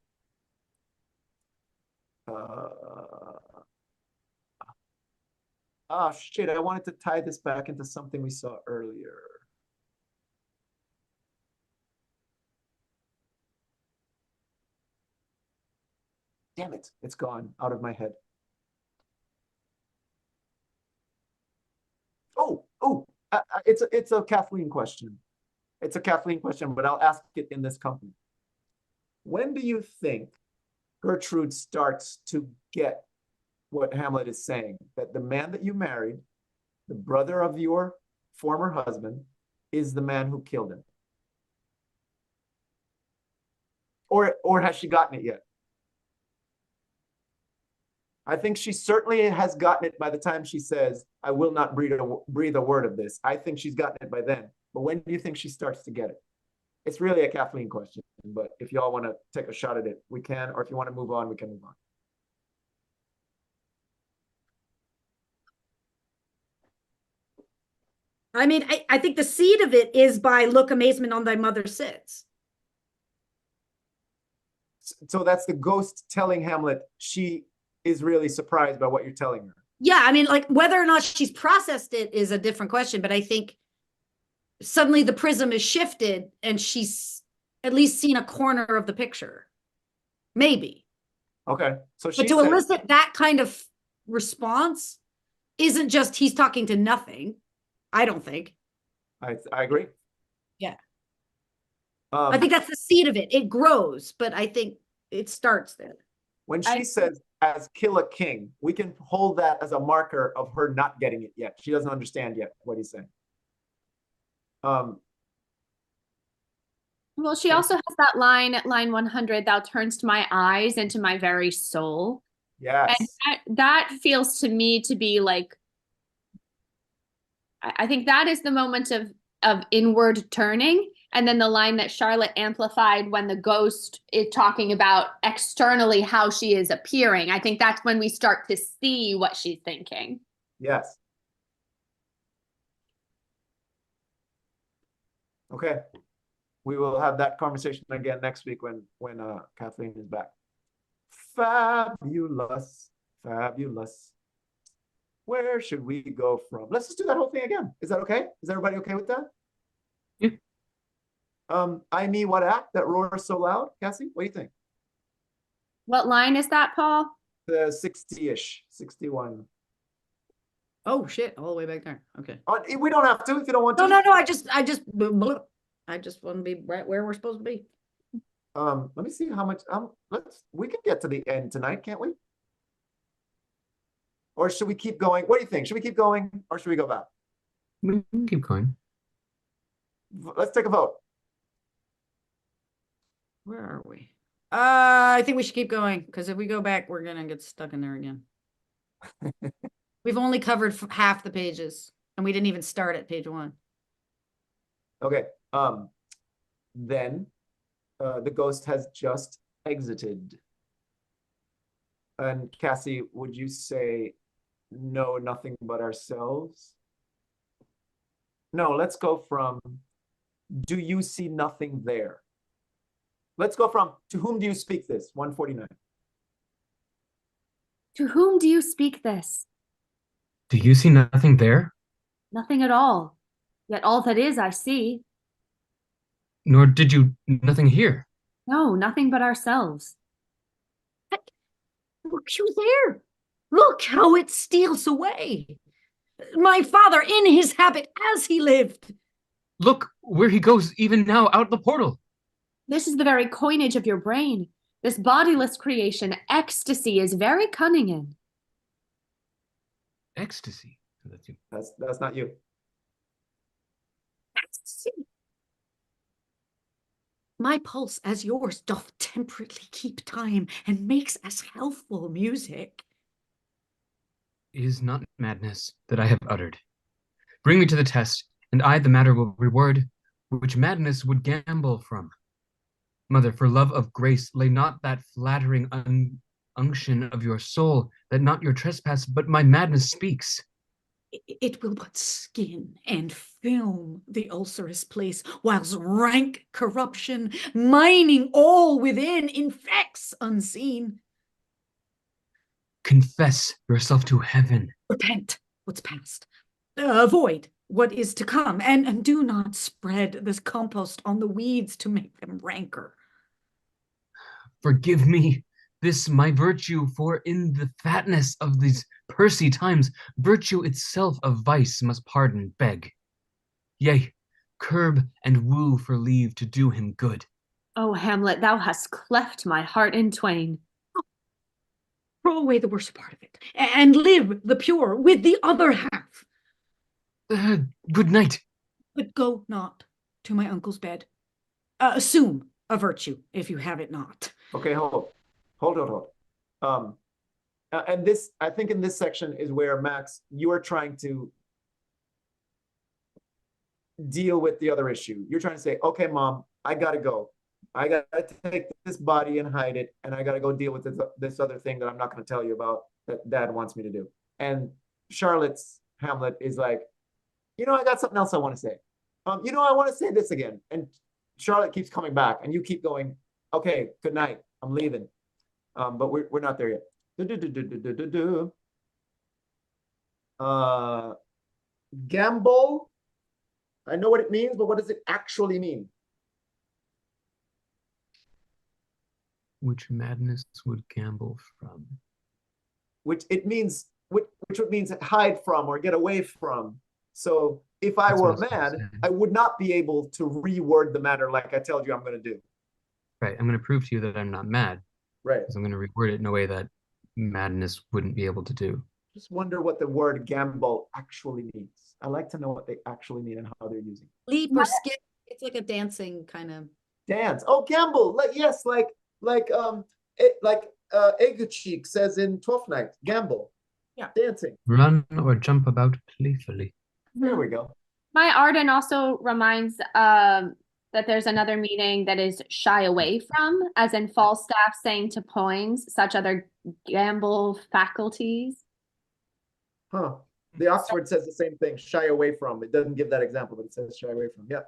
Oh shit, I wanted to tie this back into something we saw earlier. Damn it, it's gone out of my head. It's a Kathleen question. It's a Kathleen question, but I'll ask it in this company. When do you think Gertrude starts to get what Hamlet is saying, that the man that you married, the brother of your former husband, is the man who killed him? Or has she gotten it yet? I think she certainly has gotten it by the time she says, I will not breathe a word of this. I think she's gotten it by then. But when do you think she starts to get it? It's really a Kathleen question, but if y'all want to take a shot at it, we can, or if you want to move on, we can move on. I mean, I think the seed of it is by look amazement on thy mother sits. So that's the ghost telling Hamlet she is really surprised by what you're telling her. Yeah, I mean, like whether or not she's processed it is a different question, but I think suddenly the prism is shifted and she's at least seen a corner of the picture. Maybe. Okay. So but to elicit that kind of response isn't just he's talking to nothing. I don't think. I agree. Yeah. I think that's the seed of it. It grows, but I think it starts there. When she says, as kill a king, we can hold that as a marker of her not getting it yet. She doesn't understand yet what he's saying. Well, she also has that line at line 100, thou turnst my eyes into my very soul. Yes. And that feels to me to be like, I think that is the moment of inward turning. And then the line that Charlotte amplified when the ghost is talking about externally how she is appearing. I think that's when we start to see what she's thinking. Yes. Okay. We will have that conversation again next week when Kathleen is back. Fabulous. Where should we go from? Let's just do that whole thing again. Is that okay? Is everybody okay with that? Yeah. I me what act that roars so loud? Cassie, what do you think? What line is that, Paul? The 60-ish, 61. Oh shit, all the way back there. Okay. We don't have to if you don't want to. No, I just want to be right where we're supposed to be. Let me see how much we can get to the end tonight, can't we? Or should we keep going? What do you think? Should we keep going or should we go back? We can keep going. Let's take a vote. Where are we? I think we should keep going because if we go back, we're gonna get stuck in there again. We've only covered half the pages, and we didn't even start at page 1. Okay. Then the ghost has just exited. And Cassie, would you say no, nothing but ourselves? No, let's go from do you see nothing there? Let's go from to whom do you speak this? 149. To whom do you speak this? Do you see nothing there? Nothing at all. Yet all that is I see. Nor did you nothing hear? No, nothing but ourselves. Look who's there. Look how it steals away. My father in his habit as he lived. Look where he goes even now out the portal. This is the very coinage of your brain. This bodiless creation, ecstasy is very cunning in. Ecstasy. That's you. That's not you. Ecstasy. My pulse, as yours, doth temperately keep time, and makes as healthful music. It is not madness that I have uttered. Bring me to the test, and I the matter will reward, which madness would gamble from. Mother, for love of grace, lay not that flattering unction of your soul, that not your trespass, but my madness speaks. It will but skin and film the ulcerous place, whilst rank corruption, mining all within, infects unseen. Confess yourself to heaven. Repent what's past. Avoid what is to come, and do not spread this compost on the weeds to make them rancor. Forgive me this my virtue, for in the fatness of these pursy times, virtue itself of vice must pardon beg. Yea, curb and woo for leave to do him good. Oh, Hamlet, thou hast cleft my heart in twain. Throw away the worst part of it, and live the pure with the other half. Good night. But go not to my uncle's bed. Assume a virtue if you have it not. Okay, hold. And this, I think in this section is where, Max, you are trying to deal with the other issue. You're trying to say, okay, Mom, I gotta go. I gotta take this body and hide it, and I gotta go deal with this other thing that I'm not gonna tell you about that Dad wants me to do. And Charlotte's Hamlet is like, I got something else I want to say. I want to say this again. And Charlotte keeps coming back, and you keep going, okay, good night, I'm leaving. But we're not there yet. Gamble. I know what it means, but what does it actually mean? Which madness would gamble from? Which means hide from or get away from. So if I were mad, I would not be able to reword the matter like I told you I'm going to do. Right. I'm going to prove to you that I'm not mad. Right. Because I'm going to reword it in a way that madness wouldn't be able to do. Just wonder what the word gamble actually means. I like to know what they actually mean and how they're using it. Leap or skip. It's like a dancing kind of. Dance. Oh, gamble. Yes, like Eguchik says in Twelfth Night. Gamble. Yeah. Dancing. Run or jump about playfully. There we go. My Arden also reminds that there's another meaning that is shy away from, as in Falstaff saying to Poins, such other gamble faculties. Huh. The Oxford says the same thing, shy away from. It doesn't give that example, but it says shy away from. Yeah.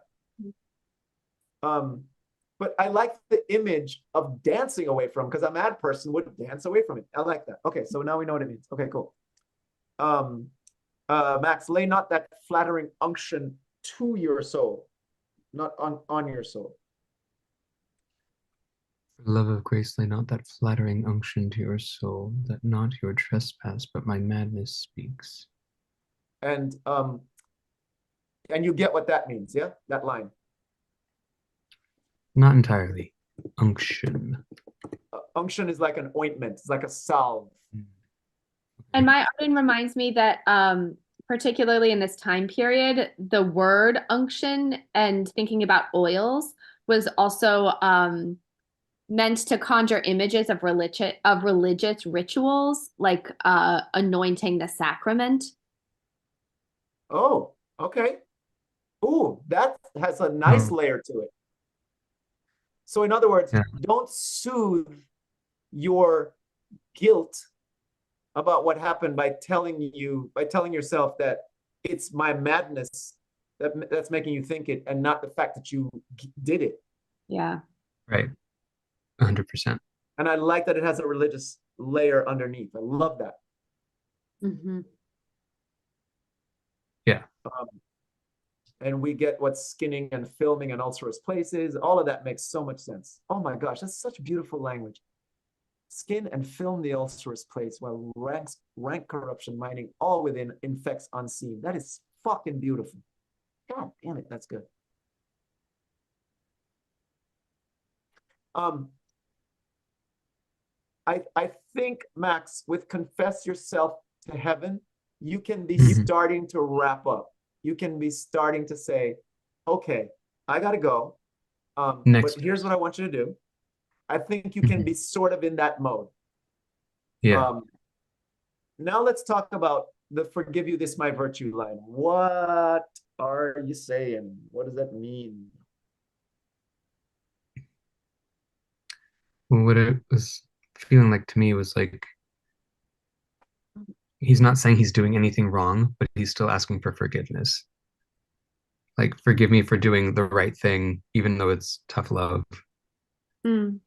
But I like the image of dancing away from, because a mad person would dance away from it. I like that. Okay, so now we know what it means. Okay, cool. Max, lay not that flattering unction to your soul, not on your soul. For love of grace, lay not that flattering unction to your soul, that not your trespass, but my madness speaks. And you get what that means, yeah? That line. Not entirely. Unction. Unction is like an ointment. It's like a salve. And my Arden reminds me that particularly in this time period, the word unction and thinking about oils was also meant to conjure images of religious rituals, like anointing the sacrament. Oh, okay. Ooh, that has a nice layer to it. So in other words, don't soothe your guilt about what happened by telling yourself that it's my madness that's making you think it, and not the fact that you did it. Yeah. Right. 100%. And I like that it has a religious layer underneath. I love that. Mm-hmm. Yeah. And we get what skinning and filming and ulcerous places. All of that makes so much sense. Oh my gosh, that's such beautiful language. Skin and film the ulcerous place while rank corruption mining all within infects unseen. That is fucking beautiful. God damn it, that's good. I think, Max, with confess yourself to heaven, you can be Mhm. starting to wrap up. You can be starting to say, okay, I gotta go. Next But here's what I want you to do. I think you can Mhm. be sort of in that mode. Yeah. Now let's talk about the forgive you this my virtue line. What are you saying? What does that mean? Well, what it was feeling like to me was like he's not saying he's doing anything wrong, but he's still asking for forgiveness. Like, forgive me for doing the right thing, even though it's tough love. Mm.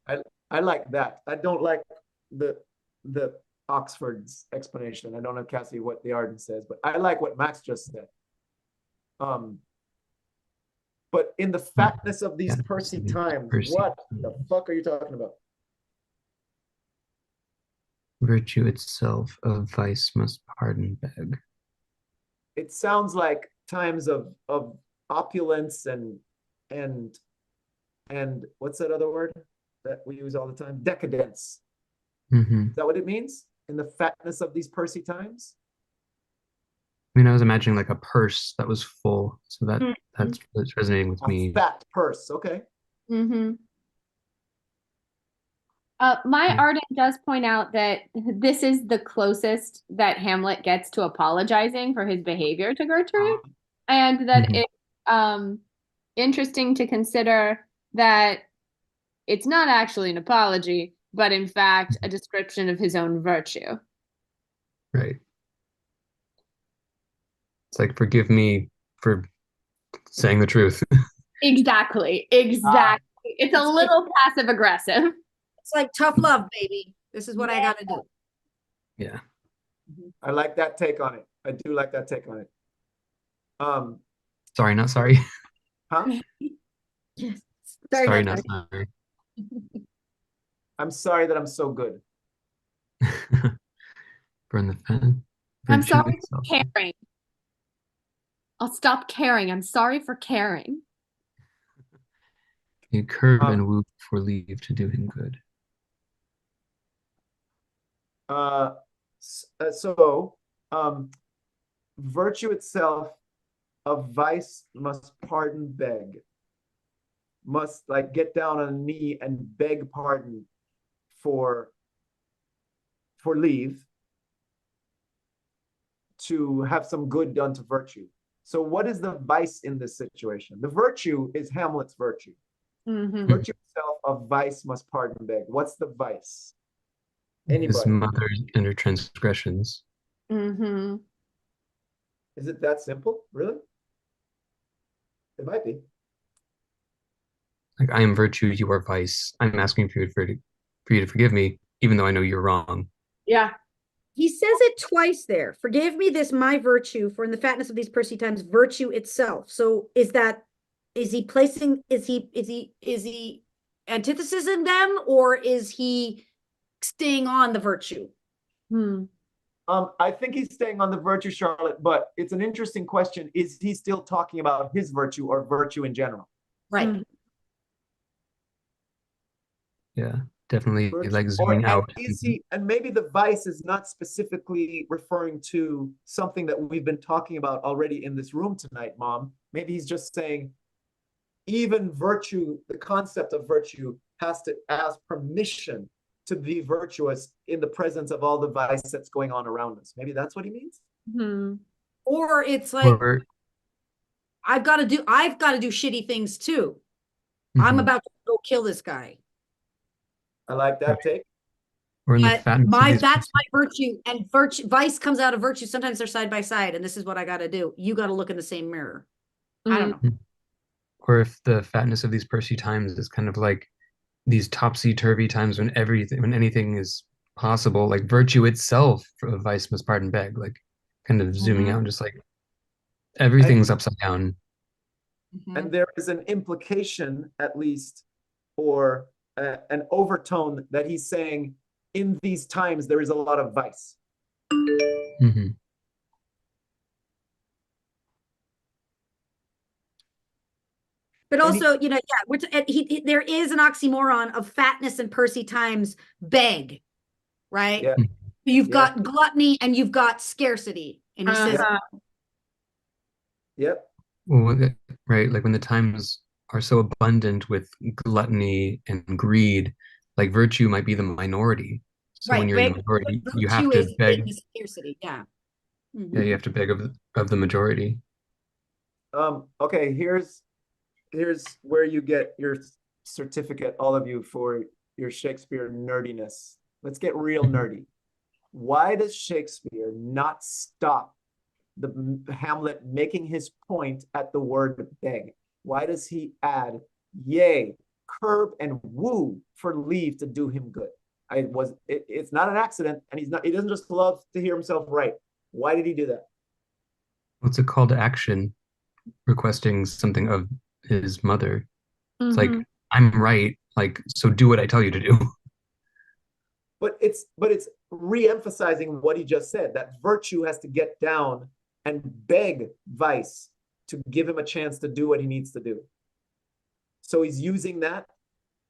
I like that. I don't like the the Oxford's explanation. I don't know, Cassie, what the Arden says, but I like what Max just said. But in the fatness of these Yeah, Percy these times, Percy what the times. fuck are you talking about? Virtue itself of vice must pardon beg. It sounds like times of opulence and and what's that other word that we use all the time? Decadence. Hmm. Is that what it means? In the fatness of these Percy times? I mean, I was imagining like a purse that was full, so that's what's resonating with A me. fat purse. Okay. Mm-hmm. My Yeah. Arden does point out that this is the closest that Hamlet gets to apologizing for his behavior to Gertrude, and that Mhm. it's interesting to consider that it's not actually an apology, but in fact a description of his own virtue. Right. It's like, forgive me for saying the truth. Exactly. Ah, It's a it's like little passive aggressive. It's like tough love, baby. This is what I gotta do. Yeah. I like that take on it. I do like that take on it. Um, Sorry, not sorry. huh? Yes. Sorry, Sorry, not not sorry. sorry. I'm sorry that I'm so good. Burn the fan. I'm Virtue sorry itself. for caring. I'll stop caring. I'm sorry for caring. You curb Um, and woo for leave to do him good. uh, so, virtue itself, of vice must pardon beg, must like get down on a knee and beg pardon for leave to have some good done to virtue. So what is the vice in this situation? The virtue is Hamlet's virtue. Mm-hmm. Mhm. Virtue itself of vice must pardon beg. What's the vice? His Anybody? mother and her transgressions. Mm-hmm. Is it that simple? Really? It might be. Like, I am virtue, you are vice. I'm asking for you to forgive me, even though I know you're wrong. Yeah. He says it twice there. Forgive me this my virtue, for in the fatness of these Percy times, virtue itself. So is he placing, is he antithesizing them, or is he staying on the virtue? Hmm. I think he's staying on the virtue, Charlotte, but it's an interesting question. Is he still talking about his virtue or virtue in general? Right. Yeah, definitely Virtue, like zooming and out. is he, and maybe the vice is not specifically referring to something that we've been talking about already in this room tonight, Mom. Maybe he's just saying even virtue, the concept of virtue has to ask permission to be virtuous in the presence of all the vice that's going on around us. Maybe that's what he means. Hmm. Or it's like, Or I've got to do shitty things too. I'm mhm, about to go kill this guy. I like right. that take. Or in the But fatness of these that's my virtue, and vice comes out of virtue. Sometimes they're side by side, and this is what I got to do. You got to look in the same mirror. I don't know. or if the fatness of these Percy times is kind of like these topsy-turvy times when anything is possible, like virtue itself of vice must pardon beg, like kind of zooming out and just like And everything's upside down. and there is an implication, at least, or an overtone that he's saying in these times there is a lot of vice. Hmm. But And he, also, yeah, there is an oxymoron of fatness and Percy times beg, right? yeah, You've yeah, got gluttony and you've got scarcity. And he says, Yep. Well, right, like when the times are so abundant with gluttony and greed, like virtue might be the minority. So when right, you're in the beg, minority, you have virtue to is in beg. the scarcity. Yeah. Yeah, Mhm. you have to beg of the majority. Okay, here's where you get your certificate, all of you, for your Shakespeare nerdiness. Let's get real nerdy. Why does Shakespeare not stop the Hamlet making his point at the word beg? Why does he add yea, curb, and woo for leave to do him good? It's not an accident, and he doesn't just love to hear himself right. Why did he do that? What's a call to action requesting something of his mother? It's like, I'm right, like, so do what I tell you to do. But it's re-emphasizing what he just said, that virtue has to get down and beg vice to give him a chance to do what he needs to do. So he's using that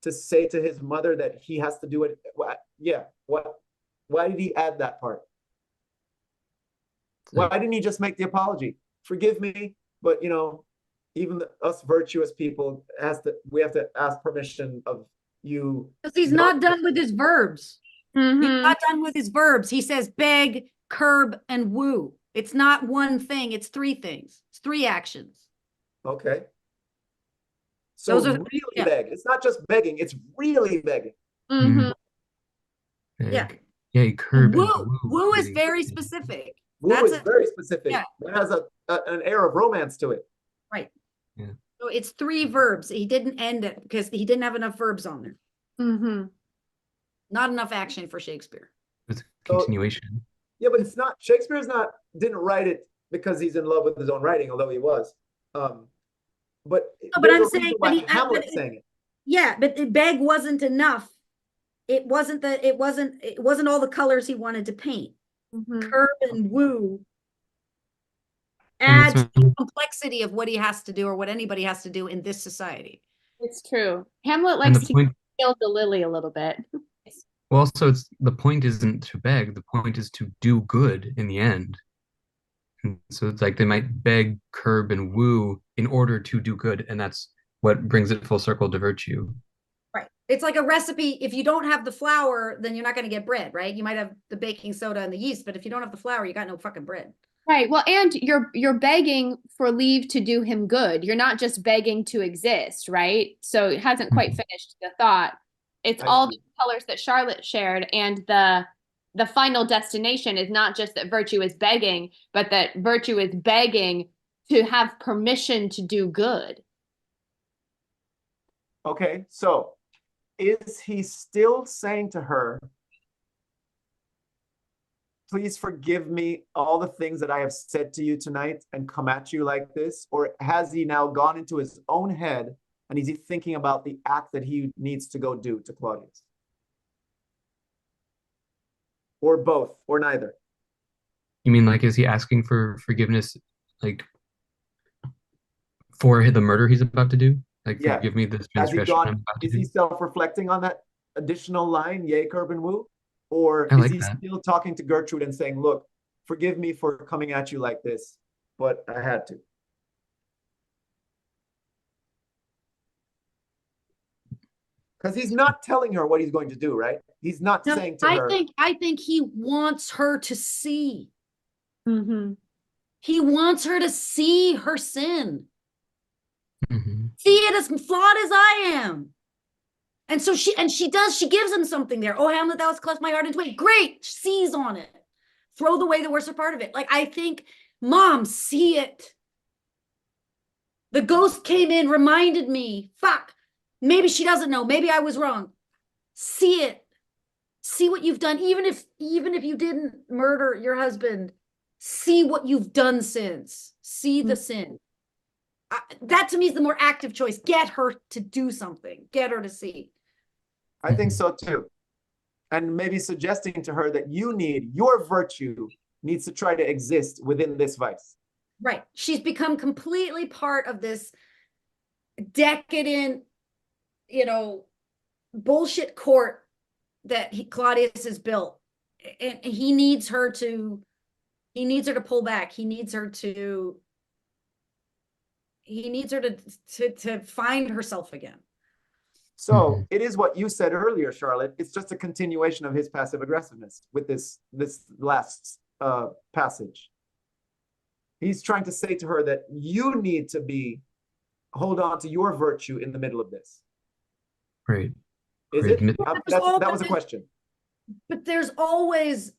to say to his mother that he has to do it. Yeah, why did he add that part? Why didn't he just make the apology? Forgive me, but even us virtuous people we have to ask permission of you. Because he's not done with his verbs. He's not done with his verbs. He says beg, curb, and woo. It's not one thing. It's three things. It's three actions. Okay. So Those are really beg. It's not just begging, it's really begging. Beg. Yeah. Yeah, curb and Woo. woo. Woo is really. very specific. Woo is very specific. Yeah. It has an air of romance to it. Right. Yeah. So it's three verbs. He didn't end it because he didn't have enough verbs on there. Not enough action for Shakespeare. It's a continuation. Yeah, but it's not, didn't write it because he's in love with his own writing, although he was. But I'm saying that Hamlet sang it. Yeah, but the beg wasn't enough. It wasn't all the colors he wanted to paint. Curb and woo add to the complexity of what he has to do, or what anybody has to do in this society. It's true. Hamlet likes to kill the lily a little bit. Well, also, the point isn't to beg. The point is to do good in the end. And so it's like they might beg, curb, and woo in order to do good, and that's what brings it full circle to virtue. Right. It's like a recipe. If you don't have the flour, then you're not going to get bread, right? You might have the baking soda and the yeast, but if you don't have the flour, you got no fucking bread. Right. Well, and you're begging for leave to do him good. You're not just begging to exist, right? So it hasn't quite finished the thought. It's all the colors that Charlotte shared, and the final destination is not just that virtue is begging, but that virtue is begging to have permission to do good. Okay, so is he still saying to her, please forgive me all the things that I have said to you tonight and come at you like this? Or has he now gone into his own head and is he thinking about the act that he needs to go do to Claudius? Or both, or neither? You mean, like, is he asking for forgiveness, like, for the murder he's about to do? Like, Yeah. forgive me this transgression I'm about to Is do? he self-reflecting on that additional line, yea, curb, and woo? Or I is like he that. still talking to Gertrude and saying, look, forgive me for coming at you like this, but I had to? Because he's not telling her what he's going to do, right? He's not saying to her. I think he wants her to see. He wants her to see her sin. See it as flawed as I am. And so she gives him something there. Oh, Hamlet, thou hast cleft my heart into way. Great. Seize on it. Throw away the worst part of it. Like, I think, Mom, see it. The ghost came in, reminded me. Fuck. Maybe she doesn't know. Maybe I was wrong. See it. See what you've done. Even if you didn't murder your husband, see what you've done since. See the sin. That to me is the more active choice. Get her to do something. Get her to see. I think so too. And maybe suggesting to her that your virtue needs to try to exist within this vice. Right. She's become completely part of this decadent, bullshit court that Claudius has built. And he needs her to He needs her to pull back. He needs her to find herself again. So it is what you said earlier, Charlotte. It's just a continuation of his passive aggressiveness with this last passage. He's trying to say to her that you need to hold on to your virtue in the middle of this. Right. Is Right. it? That was a question. But there's always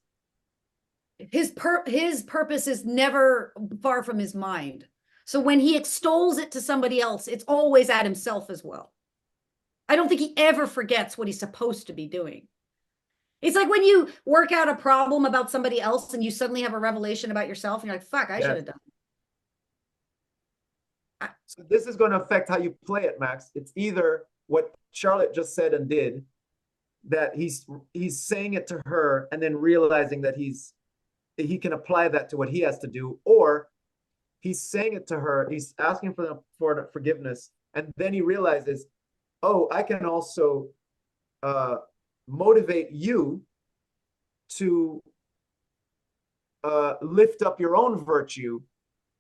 his purpose is never far from his mind. So when he extols it to somebody else, it's always at himself as well. I don't think he ever forgets what he's supposed to be doing. It's like when you work out a problem about somebody else and you suddenly have a revelation about yourself and you're like, fuck, I should have done it. So this is going to affect how you play it, Max. It's either what Charlotte just said and did, that he's saying it to her and then realizing that he can apply that to what he has to do, or he's saying it to her, he's asking for forgiveness, and then he realizes, oh, I can also motivate you to lift up your own virtue,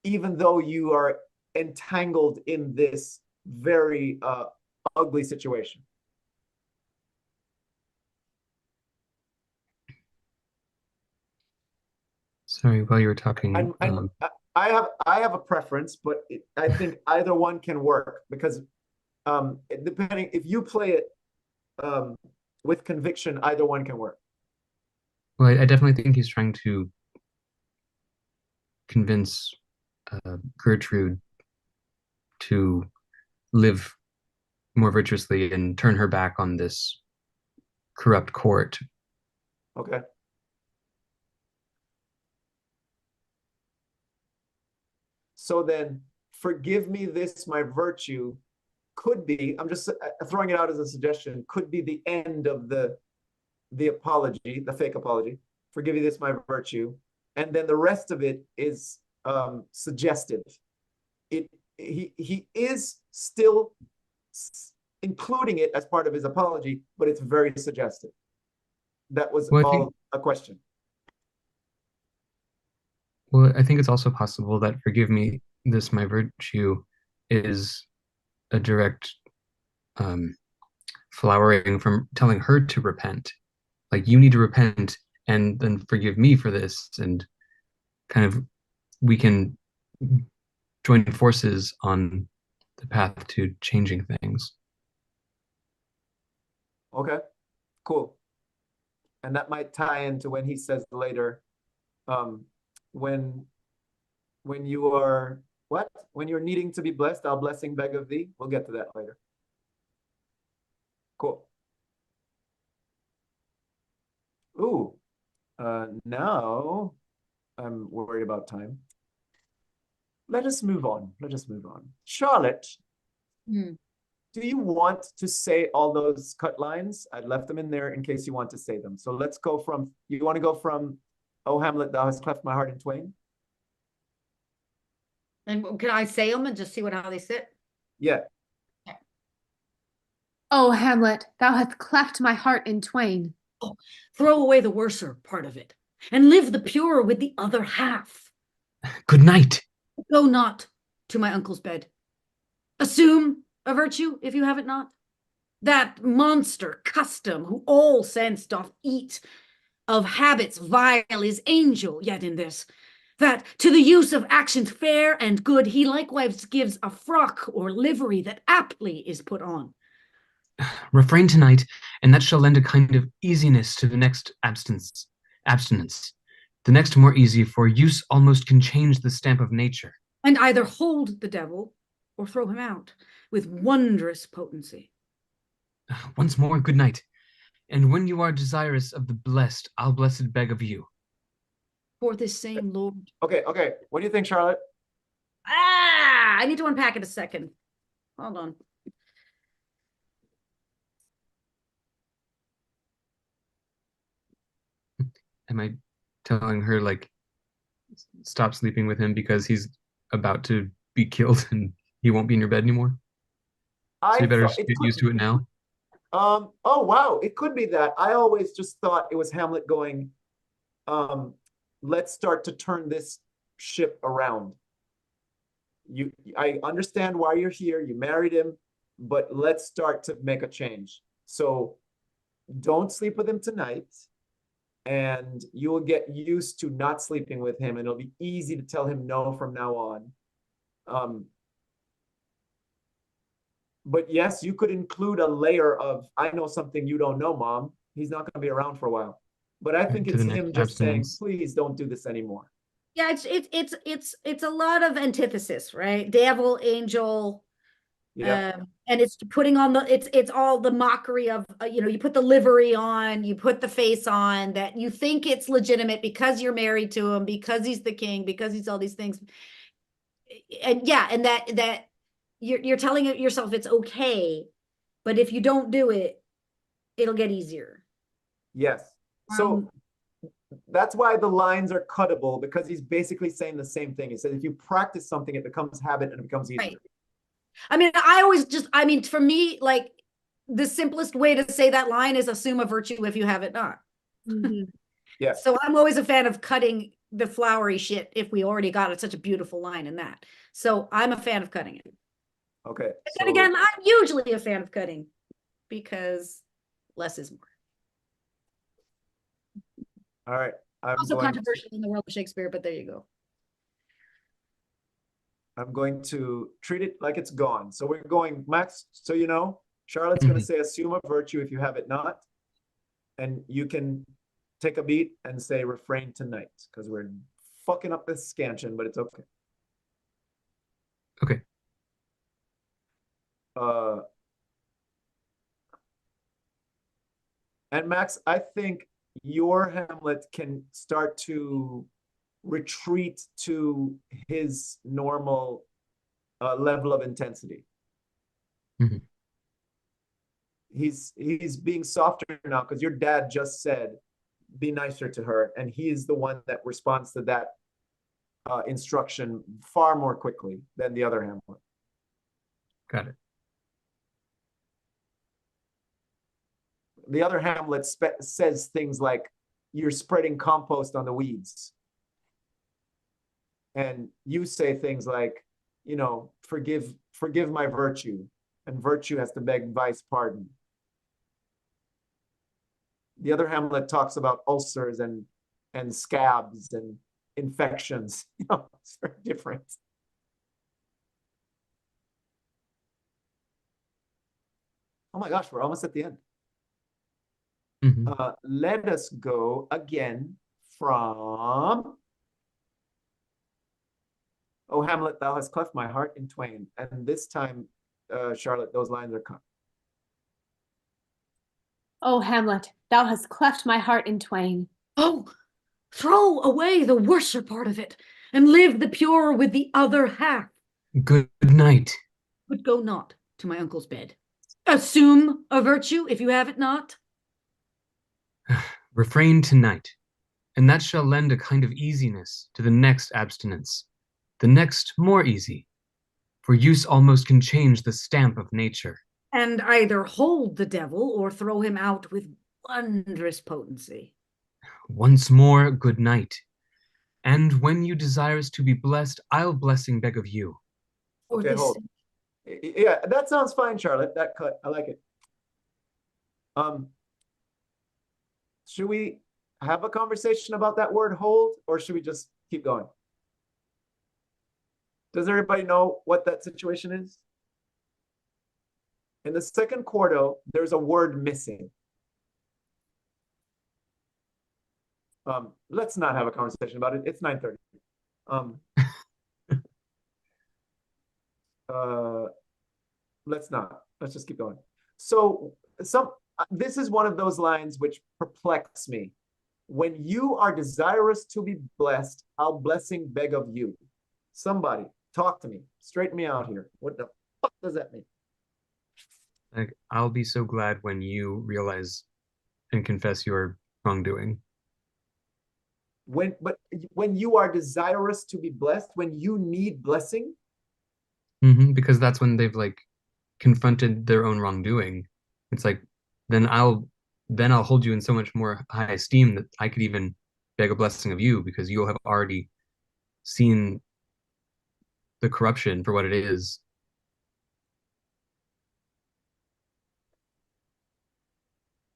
even though you are entangled in this very ugly situation. Sorry, while you were talking, I have a preference, but I think either one can work, because depending, if you play it with conviction, either one can work. well, I definitely think he's trying to convince Gertrude to live more virtuously and turn her back on this corrupt court. Okay. So then, forgive me this, my virtue, could be, I'm just throwing it out as a suggestion, could be the end of the apology, the fake apology. Forgive me this, my virtue. And then the rest of it is suggestive. He is still including it as part of his apology, but it's very suggestive. That was all a question. Well, I think it's also possible that forgive me this, my virtue, is a direct flowering from telling her to repent. Like, you need to repent and then forgive me for this, and kind of we can join forces on the path to changing things. Okay, cool. And that might tie into when he says later, when you are when you're needing to be blessed, I'll blessing beg of thee. We'll get to that later. Cool. Ooh, now I'm worried about time. Let us move on. Charlotte, do you want to say all those cut lines? I left them in there in case you want to say them. So let's go from, you want to go from, oh, Hamlet, thou hast cleft my heart in twain? And can I say them and just see how they sit? Yeah. Oh, Hamlet, thou hast cleft my heart in twain. Oh, throw away the worser part of it, and live the purer with the other half. Good night. Go not to my uncle's bed. Assume a virtue, if you have it not. That monster custom, who all sense doth eat, of habits vile is angel, yet in this, that to the use of actions fair and good, he likewise gives a frock or livery that aptly is put on. Refrain tonight, and that shall lend a kind of easiness to the next abstinence. The next more easy, for use almost can change the stamp of nature. And either hold the devil or throw him out with wondrous potency. Once more, good night. And when you are desirous of the blessed, I'll blessed beg of you. For this same Lord. Okay. What do you think, Charlotte? I need to unpack it a second. Hold on. Am I telling her, like, stop sleeping with him because he's about to be killed and he won't be in your bed anymore? So you better get used to it now. Oh, wow. It could be that. I always just thought it was Hamlet going, let's start to turn this ship around. I understand why you're here. You married him, but let's start to make a change. So don't sleep with him tonight, and you will get used to not sleeping with him, and it'll be easy to tell him no from now on. But yes, you could include a layer of, I know something you don't know, Mom. He's not going to be around for a while. But I think To it's the him next just saying, abstinence. please don't do this anymore. Yeah, it's a lot of antithesis, right? Devil, angel, Yeah. and it's putting on it's all the mockery of you put the livery on, you put the face on that you think it's legitimate because you're married to him, because he's the king, because he's all these things, and yeah, and that you're telling yourself it's okay, but if you don't do it, it'll get easier. Yes. So that's why the lines are cuttable, because he's basically saying the same thing. He said, if you practice something, it becomes habit and it becomes easier. Right. I mean, for me, like the simplest way to say that line is assume a virtue if you have it not. Yeah. So I'm always a fan of cutting the flowery shit if we already got it, such a beautiful line in that. So I'm a fan of cutting it. Okay. And again, I'm usually a fan of cutting because less is more. All right. Also controversial in the world of Shakespeare, but there you go. I'm going to treat it like it's gone. So we're going, Max, so you know, Charlotte's going to say assume a virtue if you have it not. And you can take a beat and say refrain tonight, because we're fucking up this scansion, but it's okay. Okay. And Max, I think your Hamlet can start to retreat to his normal level of intensity. Mm-hmm. He's being softer now because your dad just said, be nicer to her. And he's the one that responds to that instruction far more quickly than the other Hamlet. Got it. The other Hamlet says things like, you're spreading compost on the weeds. And you say things like, you know, forgive my virtue, and virtue has to beg vice pardon. The other Hamlet talks about ulcers and scabs and infections. You know, it's very different. Oh my gosh, we're almost at the end. Mm-hmm. Let us go again from, oh, Hamlet, thou hast cleft my heart in twain. And this time, Charlotte, those lines are cut. Oh, Hamlet, thou hast cleft my heart in twain. Oh, throw away the worser part of it, and live the pure with the other half. Good night. But go not to my uncle's bed. Assume a virtue if you have it not. Refrain tonight, and that shall lend a kind of easiness to the next abstinence, the next more easy, for use almost can change the stamp of nature. And either hold the devil or throw him out with wondrous potency. Once more, good night. And when you desire us to be blessed, I'll blessing beg of you. Okay, hold. Yeah, that sounds fine, Charlotte. That cut, I like it. Should we have a conversation about that word hold, or should we just keep going? Does everybody know what that situation is? In the second quarto, there's a word missing. Let's not have a conversation about it. It's 9:30. Let's not. Let's just keep going. So this is one of those lines which perplex me. When you are desirous to be blessed, I'll blessing beg of you. Somebody talk to me. Straighten me out here. What the fuck does that mean? Like, I'll be so glad when you realize and confess your wrongdoing. But when you are desirous to be blessed, when you need blessing? Mm-hmm, because that's when they've like confronted their own wrongdoing. It's like, then I'll hold you in so much more high esteem that I could even beg a blessing of you because you have already seen the corruption for what it is.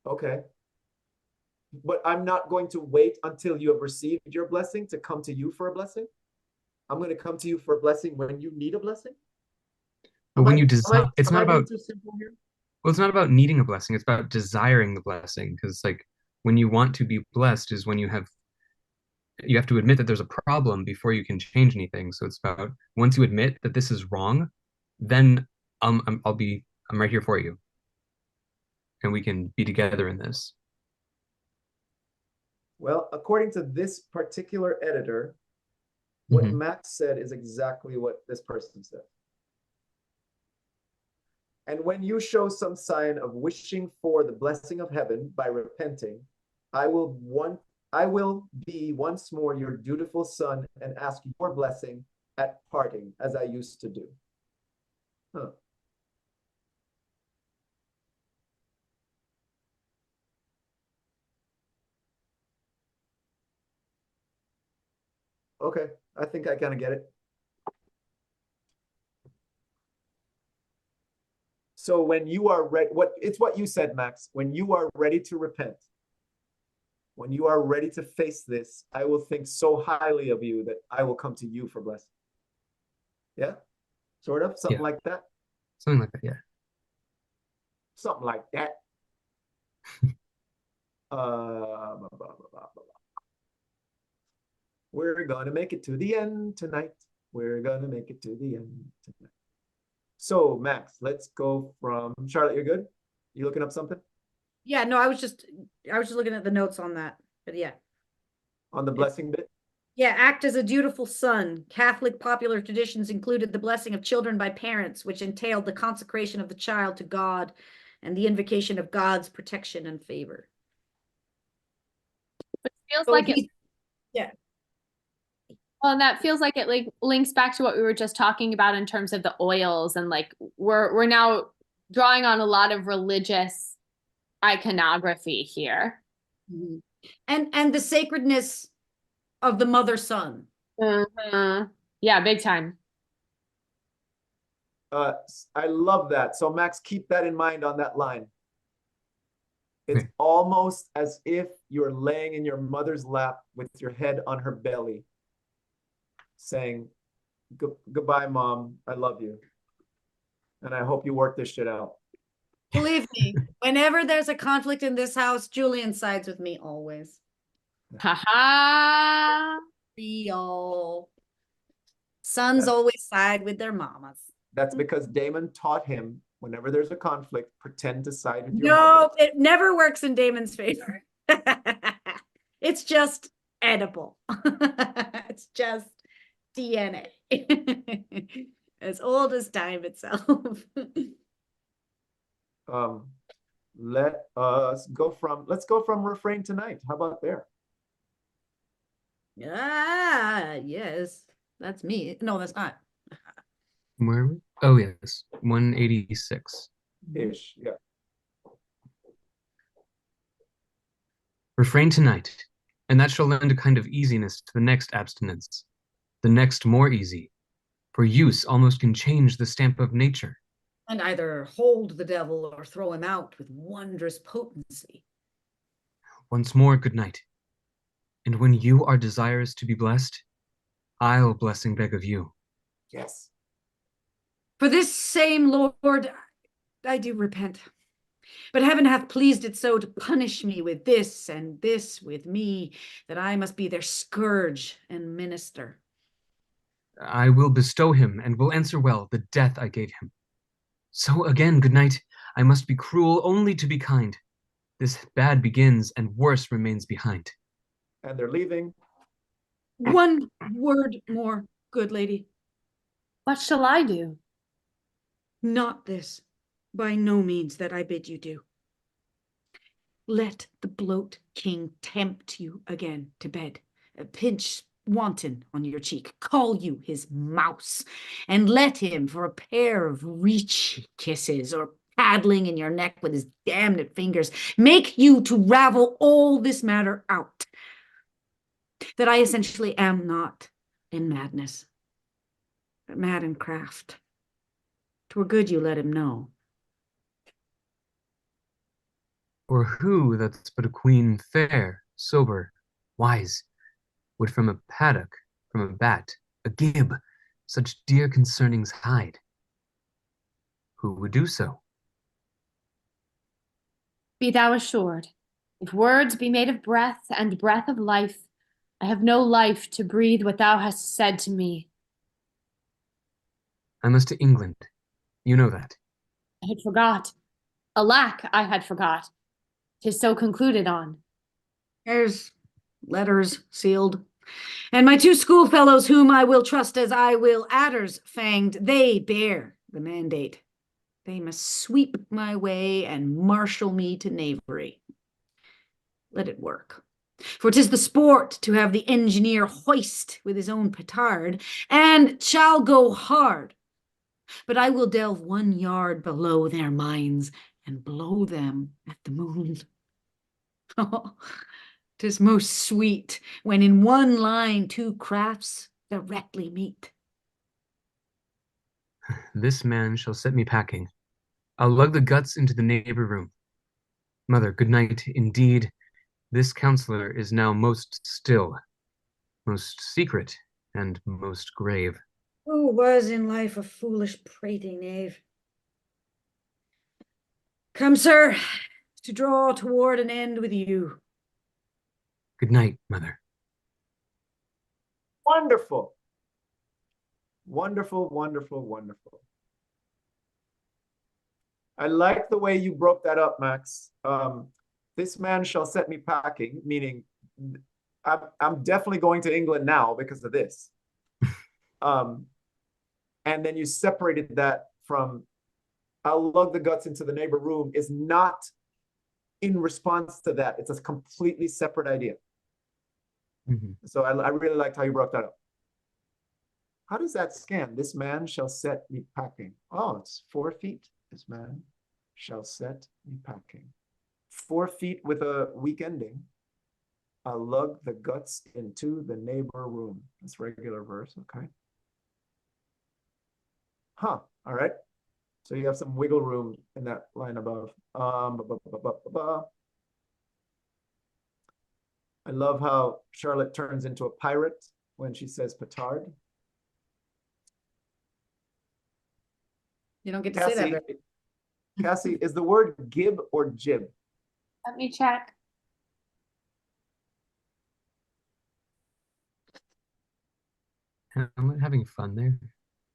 Okay. But I'm not going to wait until you have received your blessing to come to you for a blessing. I'm going to come to you for a blessing when you need a blessing. But when you desire, it's not being about, too simple here? well, it's not about needing a blessing. It's about desiring the blessing. Because like when you want to be blessed is when you have to admit that there's a problem before you can change anything. So it's about once you admit that this is wrong, then I'm right here for you, and we can be together in this. Well, according to this particular editor, what Mhm. Max said is exactly what this person said. And when you show some sign of wishing for the blessing of heaven by repenting, I will be once more your dutiful son and ask your blessing at parting, as I used to do. Huh. Okay, I think I kind of get it. So when you are ready, it's what you said, Max. When you are ready to repent, when you are ready to face this, I will think so highly of you that I will come to you for blessing. Yeah, sort of something Yeah. like that. Something like that, yeah. Something like that. We're gonna make it to the end tonight. We're gonna make it to the end tonight. So, Max, let's go from Charlotte. You're good? You looking up something Yeah, no, I was just looking at the notes on that. But yeah. on the blessing bit? Yeah, act as a dutiful son. Catholic popular traditions included the blessing of children by parents, which entailed the consecration of the child to God and the invocation of God's protection and favor. It feels So like it. Yeah. Well, and that feels like it like links back to what we were just talking about in terms of the oils, and like we're now drawing on a lot of religious iconography here. Mhm. And the sacredness of the mother son. Yeah, big time. I love that. So, Max, keep that in mind on that line. It's Okay. almost as if you're laying in your mother's lap with your head on her belly, saying, Goodbye, Mom. I love you. And I hope you work this shit out. Believe me, whenever there's a conflict in this house, Julian sides with me always. Haha. Real. Sons always side with their mamas. That's because Damon taught him whenever there's a conflict, pretend to side with your No, mother. it never works in Damon's favor. It's just edible. It's just DNA. As old as time itself. Let's go from refrain tonight. How about there? Yes. That's me. No, that's not. Where are we? Oh, yes. 186. Ish, yeah. Refrain tonight, and that shall lend a kind of easiness to the next abstinence, the next more easy, for use almost can change the stamp of nature. And either hold the devil or throw him out with wondrous potency. Once more, good night. And when you are desirous to be blessed, I'll blessing beg of you. Yes. For this same Lord, I do repent. But heaven hath pleased it so to punish me with this and this with me, that I must be their scourge and minister. I will bestow him and will answer well the death I gave him. So again, good night. I must be cruel only to be kind. This bad begins and worse remains behind. And they're leaving. One word more, good lady. What shall I do? Not this, by no means that I bid you do. Let the bloat king tempt you again to bed, pinch wanton on your cheek, call you his mouse, and let him for a pair of reach kisses or paddling in your neck with his damned fingers, make you to ravel all this matter out. that I essentially am not in madness, but mad in craft. 'Twere good you let him know. Or who that's but a queen fair, sober, wise, would from a paddock, from a bat, a gib, such dear concernings hide? Who would do so? Be thou assured, if words be made of breath and breath of life, I have no life to breathe what thou hast said to me. I must to England. You know that. I had forgot. Alack, I had forgot. 'Tis so concluded on. There's letters sealed. And my 2 schoolfellows, whom I will trust as I will adders fanged, they bear the mandate. They must sweep my way and marshal me to knavery. Let it work. For 'tis the sport to have the engineer hoist with his own petard, and shall go hard. But I will delve 1 yard below their minds and blow them at the moon. Oh, 'tis most sweet when in 1 line 2 crafts directly meet. This man shall set me packing. I'll lug the guts into the neighbor room. Mother, good night. Indeed, this counselor is now most still, most secret, and most grave. Who was in life a foolish prating knave? Come, sir, to draw toward an end with you. Good night, mother. Wonderful. Wonderful, wonderful, wonderful. I like the way you broke that up, Max. This man shall set me packing, meaning I'm definitely going to England now because of this. And then you separated that from I'll lug the guts into the neighbor room is not in response to that. It's a completely separate idea. Mm-hmm. So I really liked how you broke that up. How does that scan? This man shall set me packing. Oh, it's 4 feet. This man shall set me packing. 4 feet with a weak ending. I'll lug the guts into the neighbor room. That's regular verse, okay. Huh, all right. So you have some wiggle room in that line above. I love how Charlotte turns into a pirate when she says petard. You don't get to say that. Cassie, is the word gib or jib? Let me check. Hamlet having fun there.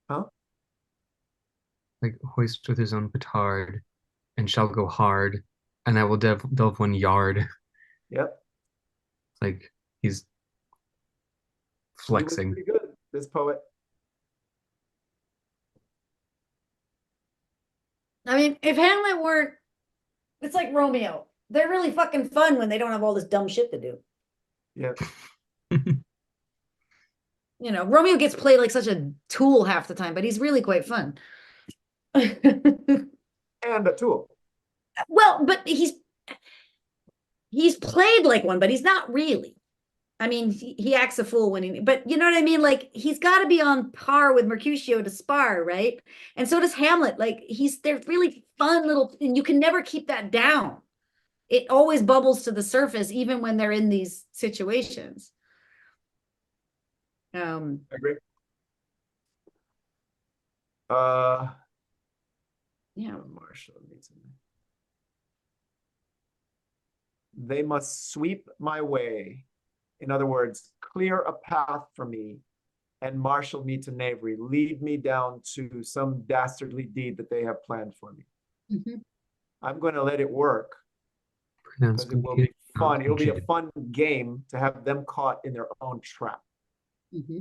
Huh? Like hoist with his own petard, and shall go hard, and I will delve 1 yard. Yep. Like he's flexing. He was pretty good, this poet. I mean, if Hamlet weren't, it's like Romeo. They're really fucking fun when they don't have all this dumb shit to do. Yep. You know, Romeo gets played like such a tool half the time, but he's really quite fun. And a tool. Well, but he's played like one, but he's not really. I mean, he acts a fool when he, but you know what I mean? Like, he's got to be on par with Mercutio to spar, right? And so does Hamlet. Like, they're really fun little, and you can never keep that down. It always bubbles to the surface, even when they're in these situations. I agree. Yeah. Marshall needs him. They must sweep my way. In other words, clear a path for me and marshal me to knavery, lead me down to some dastardly deed that they have planned for me. Mm-hmm. I'm going to let it work because it will be fun. It'll be a fun game to have them caught in their own trap. Mm-hmm.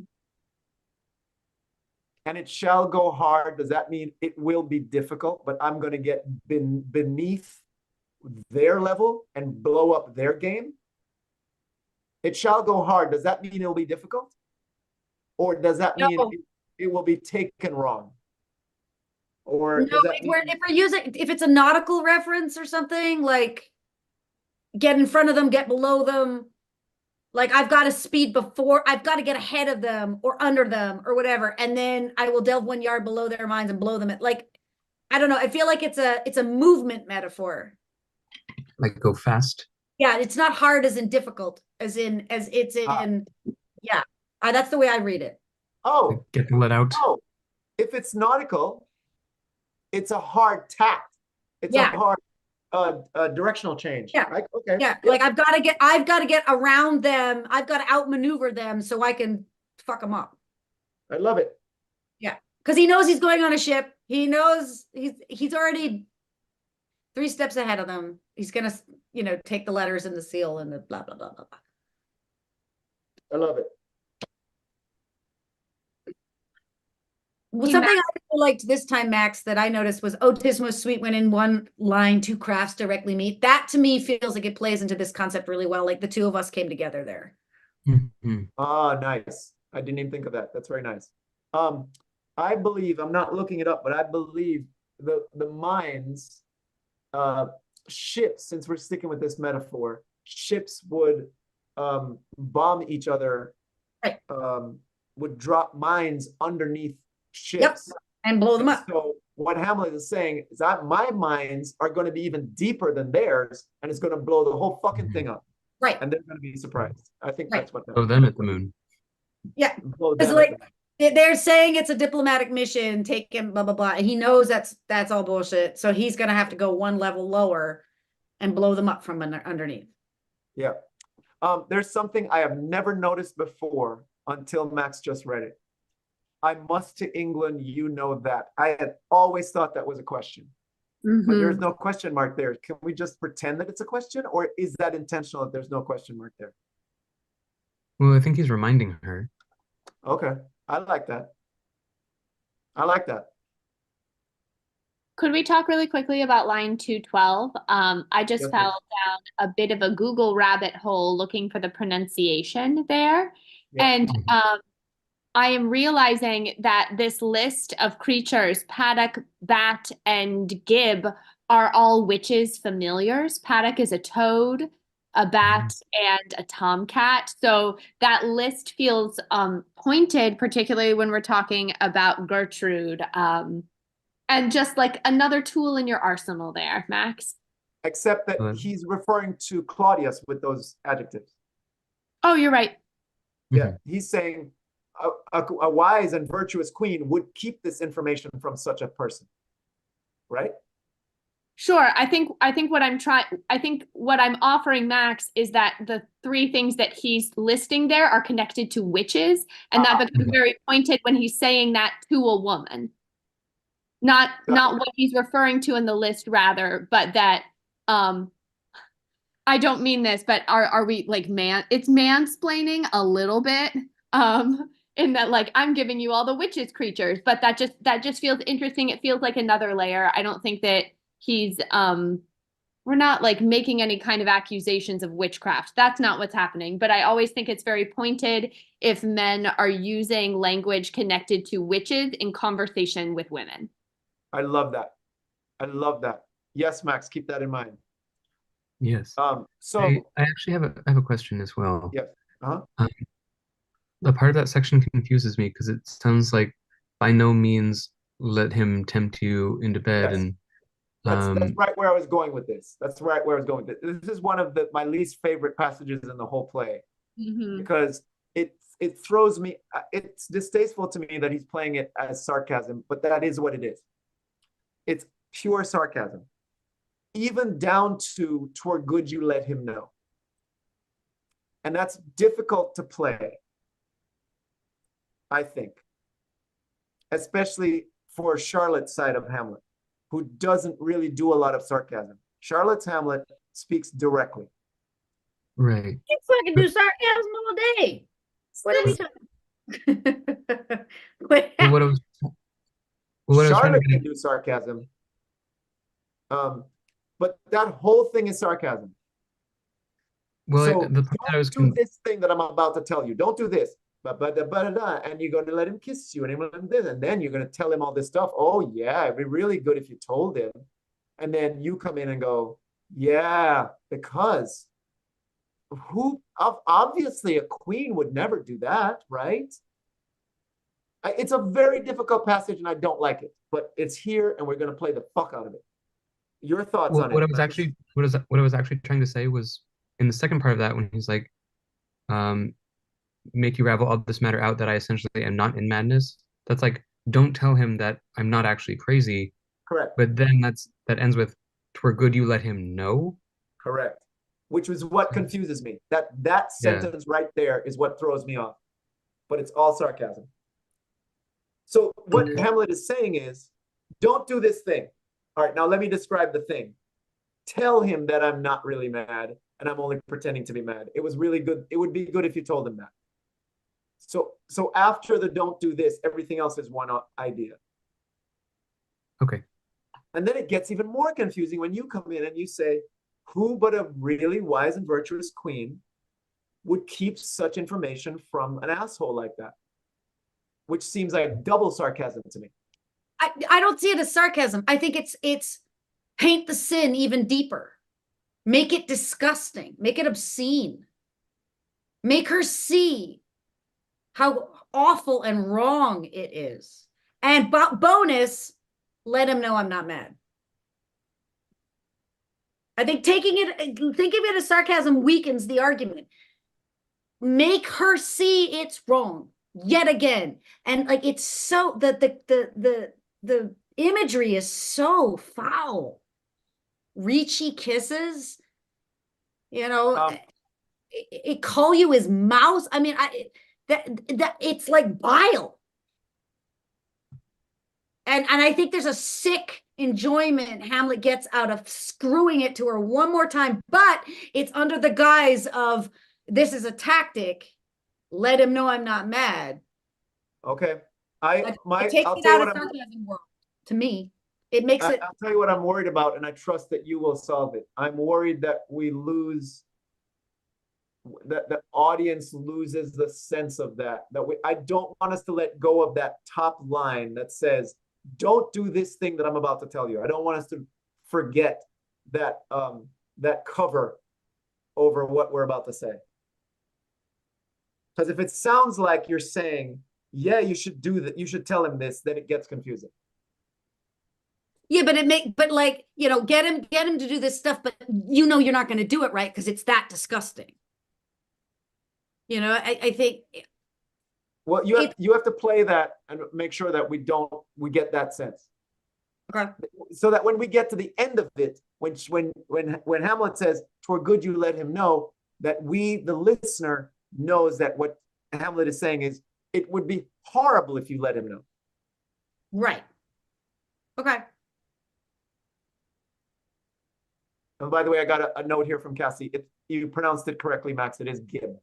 And it shall go hard. Does that mean it will be difficult, but I'm going to get beneath their level and blow up their game? It shall go hard. Does that mean it'll be difficult? Or does that mean it will be taken wrong? Or no, does that if we're using, if it's a nautical reference or something, like get in front of them, get below them, Like I've got to speed before, I've got to get ahead of them or under them or whatever. And then I will delve 1 yard below their minds and blow them at like, I don't know. I feel like it's a movement metaphor. Like go fast. Yeah, it's not hard as in difficult, as it's in, yeah. That's the way I read it. Oh, Get let out. oh, if it's nautical, it's a hard tack. It's a Yeah. hard directional change. Yeah. Right? Okay. Yeah, like I've got to get around them. I've got to outmaneuver them so I can fuck them up. I love it. Yeah, because he knows he's going on a ship. He knows he's already 3 steps ahead of them. He's gonna, take the letters and the seal and the blah blah blah blah blah. I love it. Well, something I liked this time, Max, that I noticed was Otis most sweet when in one line 2 crafts directly meet. That to me feels like it plays into this concept really well. Like the 2 of us came together there. Mhm. Ah, nice. I didn't even think of that. That's very nice. I believe, I'm not looking it up, but I believe the minds, ships, since we're sticking with this metaphor, ships would bomb each other, Right. would drop mines underneath ships. Yep. And blow them up. So what Hamlet is saying is that my mines are going to be even deeper than theirs, and it's going to blow the whole fucking thing up. Right. And they're going to be surprised. I think Right. that's what. Throw them at the moon. Yeah. Blow It's them like at the moon. they're saying it's a diplomatic mission, take him, blah blah blah. And he knows that's all bullshit. So he's gonna have to go 1 level lower and blow them up from underneath. Yeah. There's something I have never noticed before until Max just read it. I must to England, you know that. I had always thought that was a question, but there's no question mark there. Can we just pretend that it's a question, or is that intentional that there's no question mark there? Well, I think he's reminding her. Okay. I like that. I like that. Could we talk really quickly about line 212? I just Yes, fell down a bit of a Google rabbit hole looking for the pronunciation there. Yeah. And I am realizing that this list of creatures, paddock, bat, and gib, are all witches' familiars. Paddock is a toad, a bat, and a tomcat. So that list feels pointed, particularly when we're talking about Gertrude. And just like another tool in your arsenal there, Max. Except that he's referring to Claudius with those adjectives. Oh, you're right. Yeah. He's saying a wise and virtuous queen would keep this information from such a person. Right? Sure. I think what I'm offering Max is that the 3 things that he's listing there are connected to witches, and that becomes very pointed when he's saying that to a woman. Not what he's referring to in the list, rather, but that I don't mean this, but are we like it's mansplaining a little bit, in that like I'm giving you all the witches creatures, but that just feels interesting. It feels like another layer. I don't think that he's we're not like making any kind of accusations of witchcraft. That's not what's happening. But I always think it's very pointed if men are using language connected to witches in conversation with women. I love that. I love that. Yes, Max, keep that in mind. Yes. So I actually have a question as well. yes. The part of that section confuses me because it sounds like by no means let him tempt you into bed. Yes. And that's right where I was going with this. That's right where I was going with this. This is one of my least favorite passages in the whole play, because it throws me. It's distasteful to me that he's playing it as sarcasm, but that is what it is. It's pure sarcasm, even down to "'twere good you let him know," and that's difficult to play, I think, especially for Charlotte's side of Hamlet, who doesn't really do a lot of sarcasm. Charlotte's Hamlet speaks directly. Right. You fucking do sarcasm all day. What are we talking? Well, what I was trying to Charlotte get can do sarcasm, but that whole thing is sarcasm. well, So the part that I was don't do this thing that I'm about to tell you. Don't do this. And you're going to let him kiss you, and then you're going to tell him all this stuff. Oh yeah, it'd be really good if you told him. And then you come in and go, yeah, because Obviously a queen would never do that, right? It's a very difficult passage and I don't like it, but it's here and we're going to play the fuck out of it. Your thoughts on it? What I was actually trying to say was in the second part of that when he's like, make you ravel all this matter out that I essentially am not in madness. That's like, don't tell him that I'm not actually crazy. Correct. But then that ends with, "'Twere good you let him know." Correct. Which is what confuses me. That sentence right there is what throws me off. But it's all sarcasm. So what Hamlet is saying is, don't do this thing. All right, now let me describe the thing. Tell him that I'm not really mad and I'm only pretending to be mad. It was really good. It would be good if you told him that. So after the don't do this, everything else is one idea. Okay. And then it gets even more confusing when you come in and you say, who but a really wise and virtuous queen would keep such information from an asshole like that? Which seems like double sarcasm to me. I don't see it as sarcasm. I think it's paint the sin even deeper. Make it disgusting. Make it obscene. Make her see how awful and wrong it is. And bonus, let him know I'm not mad. I think thinking of it as sarcasm weakens the argument. Make her see it's wrong yet again. And like it's so the imagery is so foul. Reachy kisses, you know, it call you his mouse. I mean, that it's like bile. And I think there's a sick enjoyment Hamlet gets out of screwing it to her one more time, but it's under the guise of this is a tactic. Let him know I'm not mad. Okay. It takes it out of sarcasm world. To me, it makes it. I'll tell you what I'm worried about, and I trust that you will solve it. I'm worried that we lose, that the audience loses the sense of that. I don't want us to let go of that top line that says, don't do this thing that I'm about to tell you. I don't want us to forget that that cover over what we're about to say. Because if it sounds like you're saying, yeah, you should do that, you should tell him this, then it gets confusing. Yeah, but like, you know, get him to do this stuff, but you know you're not going to do it right because it's that disgusting. You know, I think. Well, you have to play that and make sure that we get that sense. Okay. So that when we get to the end of it, when Hamlet says, "'Twere good you let him know," that we, the listener, knows that what Hamlet is saying is, it would be horrible if you let him know. Right. Okay. And by the way, I got a note here from Cassie. You pronounced it correctly, Max. It is Gib.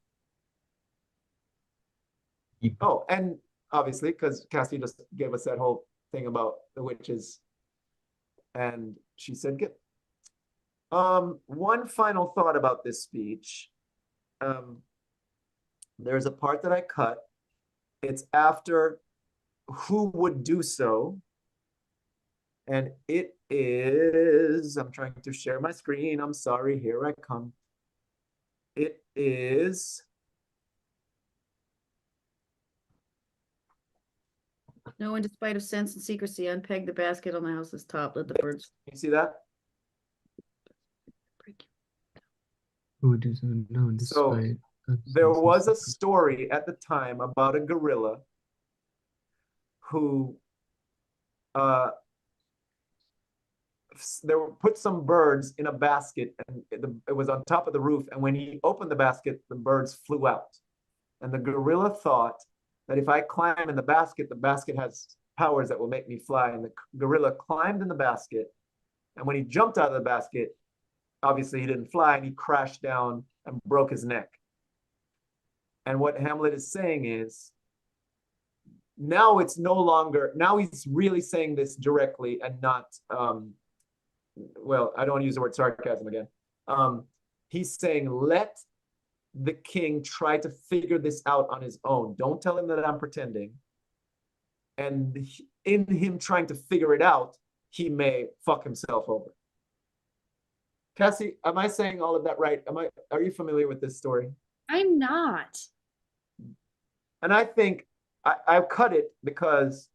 Oh, and obviously, because Cassie just gave us that whole thing about the witches, and she said Gib. One final thought about this speech. There's a part that I cut. It's after who would do so. And it is, I'm trying to share my screen. I'm sorry, here I come. It is. No, in despite of sense and secrecy, unpeg the basket on the house's top. Let the birds. You see that? Who would do so? No, despite. There was a story at the time about a gorilla who put some birds in a basket, and it was on top of the roof, and when he opened the basket, the birds flew out. And the gorilla thought that if I climb in the basket has powers that will make me fly. And the gorilla climbed in the basket, and when he jumped out of the basket, obviously he didn't fly, and he crashed down and broke his neck. And what Hamlet is saying is, now it's no longer, now he's really saying this directly and not, well, I don't want to use the word sarcasm again. He's saying, let the king try to figure this out on his own. Don't tell him that I'm pretending. And in him trying to figure it out, he may fuck himself over. Cassie, am I saying all of that right? Are you familiar with this story? I'm not. And I think I've cut it because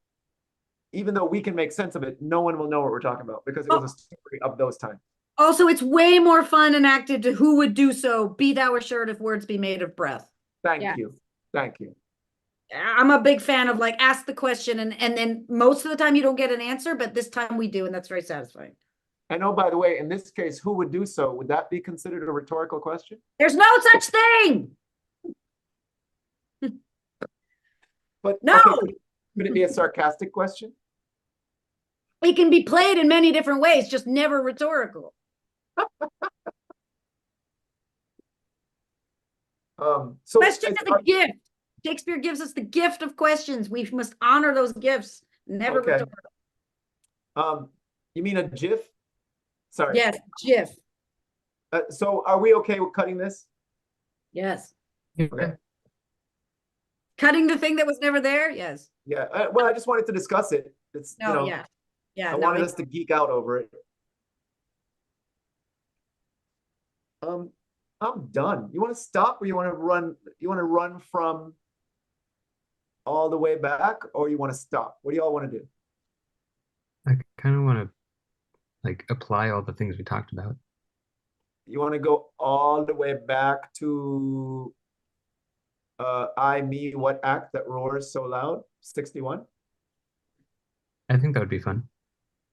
even though we can make sense of it, no one will know what we're talking about because it was a story of those times. Also, it's way more fun and acted to who would do so, be thou assured if words be made of breath. Thank you. Thank you. I'm a big fan of like ask the question and then most of the time you don't get an answer, but this time we do, and that's very satisfying. And oh, by the way, in this case, who would do so? Would that be considered a rhetorical question? There's no such thing. But no. Okay, could it be a sarcastic question? It can be played in many different ways, just never rhetorical. So question is a gift. Shakespeare gives us the gift of questions. We must honor those gifts. Never rhetorical. You mean a GIF? Sorry. Yes, GIF. So are we okay with cutting this? Yes. Okay. Cutting the thing that was never there? Yes. Yeah. Well, I just wanted to discuss it. It's yeah. I wanted us to geek out over it. I'm done. You want to stop or you want to run? You want to run from all the way back or you want to stop? What do y'all want to do? I kind of want to like apply all the things we talked about. You want to go all the way back to I, me, what act that roars so loud? 61? I think that would be fun.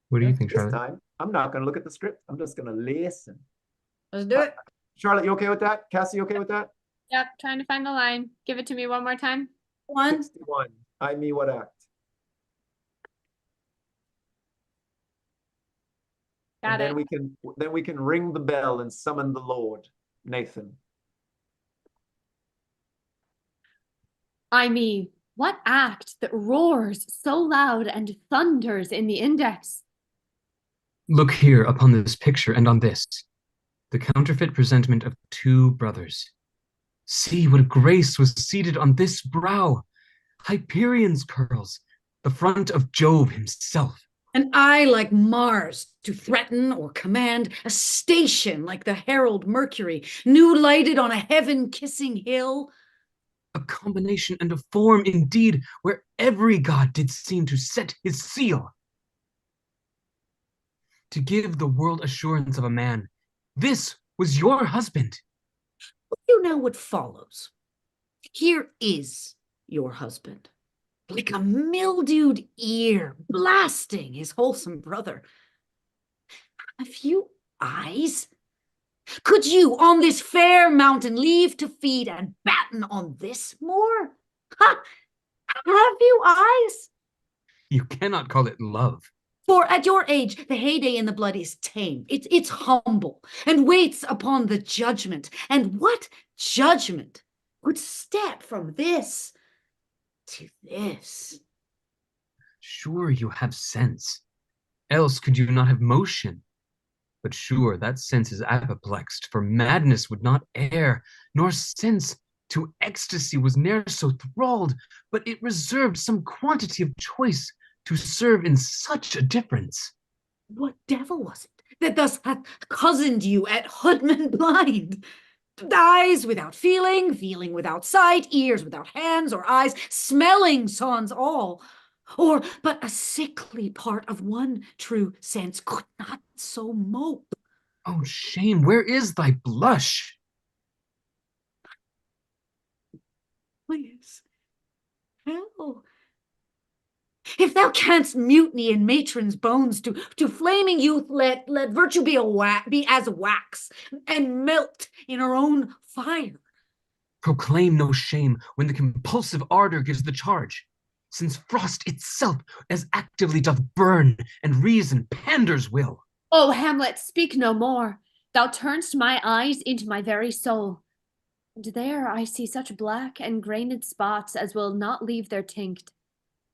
What do you think, Charlotte? This time, I'm not going to look at the script. I'm just going to listen. Let's do it. Charlotte, you okay with that? Cassie, you okay with that? Yep, trying to find the line. Give it to me one more time. 61. I, me, what act? Got and it. Then we can ring the bell and summon the Lord, Nathan. I mean, what act that roars so loud and thunders in the index? Look here upon this picture and on this, the counterfeit presentment of two brothers. See what grace was seated on this brow, Hyperion's curls, the front of Jove himself. An eye like Mars to threaten or command, a station like the herald Mercury, new lighted on a heaven-kissing hill. A combination and a form indeed, where every god did seem to set his seal. To give the world assurance of a man, this was your husband. You know what follows. Here is your husband, like a mildewed ear blasting his wholesome brother. A few eyes? Could you on this fair mountain leave to feed and batten on this moor? Ha! Have you eyes? You cannot call it love. For at your age, the heyday in the blood is tame. It's humble and waits upon the judgment. And what judgment would step from this to this? Sure, you have sense. Else could you not have motion. But sure, that sense is apoplexed, for madness would not err, nor sense to ecstasy was ne'er so thralled, but it reserved some quantity of choice to serve in such a difference. What devil was it that thus hath cozened you at hoodman blind? Eyes without feeling, feeling without sight, ears without hands or eyes, smelling sans all, or but a sickly part of one true sense could not so mope. Oh, shame, where is thy blush? Please, hell. If thou canst mutiny in matron's bones, to flaming youth let virtue be as wax, and melt in her own fire. Proclaim no shame when the compulsive ardor gives the charge, since frost itself as actively doth burn, and reason panders will. Oh, Hamlet, speak no more. Thou turn'st my eyes into my very soul, and there I see such black and grained spots as will not leave their tinct.